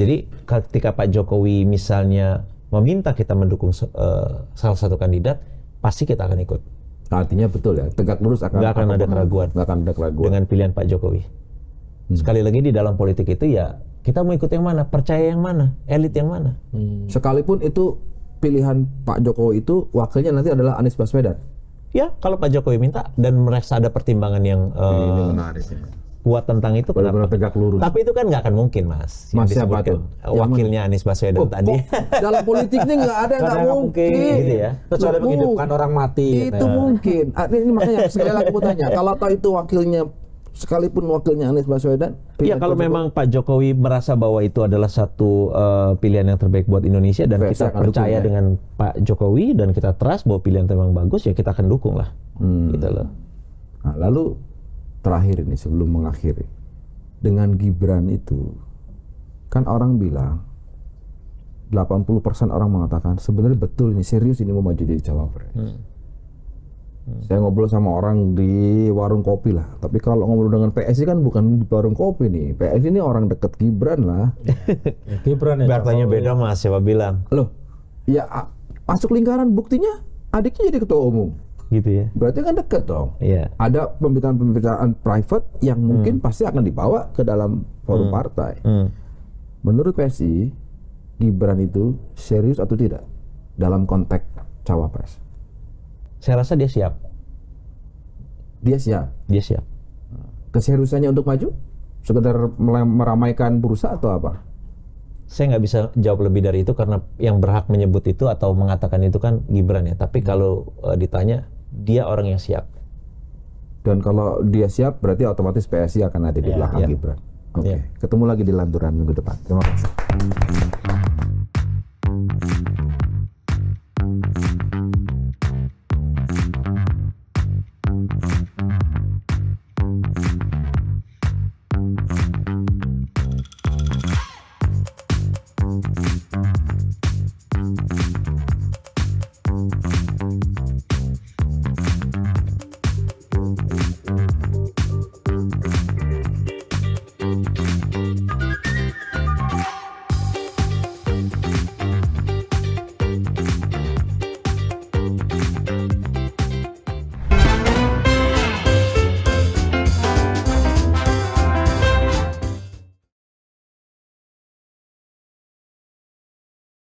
Jadi ketika Pak Jokowi misalnya meminta kita mendukung salah satu kandidat, pasti kita akan ikut. Artinya betul ya, tegak lurus nggak akan ada keraguan. Nggak akan ada keraguan dengan pilihan Pak Jokowi. Sekali lagi di dalam politik itu ya kita mau ikut yang mana, percaya yang mana, elit yang mana. Sekalipun itu pilihan Pak Jokowi itu wakilnya nanti adalah Anies Baswedan. Ya kalau Pak Jokowi minta dan merasa ada pertimbangan yang ini menarik ya. kuat tentang itu, Benar-benar kenapa? tegak lurus. Tapi itu kan nggak akan mungkin, Mas. Yang Mas siapa disebutkan, tuh? Yang wakilnya Anies Baswedan tadi. Dalam politik ini nggak ada yang nggak mungkin. Gitu ya. Kecuali Nggak menghidupkan mungkin. orang mati. Itu mungkin. Ini makanya sekali lagi aku tanya, kalau tahu itu wakilnya, sekalipun wakilnya Anies Baswedan. Iya, kalau memang Pak Jokowi merasa bahwa itu adalah satu pilihan yang terbaik buat Indonesia dan PSI kita akan dukung, percaya ya? dengan Pak Jokowi dan kita trust bahwa pilihan itu memang bagus, ya kita akan dukung lah. Gitu loh. Nah, lalu terakhir ini sebelum mengakhiri, dengan Gibran itu kan orang bilang 80% orang mengatakan sebenarnya betul ini, serius ini mau maju jadi cawapres. Saya ngobrol sama orang di warung kopi lah, tapi kalau ngobrol dengan PSI kan bukan di warung kopi nih. PSI ini orang deket Gibran lah. Gibran ya. Bertanya beda, Mas, siapa bilang? Loh, ya masuk lingkaran, buktinya adiknya jadi ketua umum. Gitu ya. Berarti kan deket dong. Iya. Ada pembicaraan-pembicaraan private yang mungkin pasti akan dibawa ke dalam forum partai. Menurut PSI, Gibran itu serius atau tidak dalam konteks cawapres? Saya rasa dia siap. Dia siap. Dia siap. Keseriusannya untuk maju? Sekedar meramaikan bursa atau apa? Saya nggak bisa jawab lebih dari itu karena yang berhak menyebut itu atau mengatakan itu kan Gibran ya. Tapi kalau ditanya, dia orang yang siap. Dan kalau dia siap, berarti otomatis PSI akan ada di belakang iya. Gibran. Oke. Iya. Ketemu lagi di Lanturan minggu depan. Terima kasih.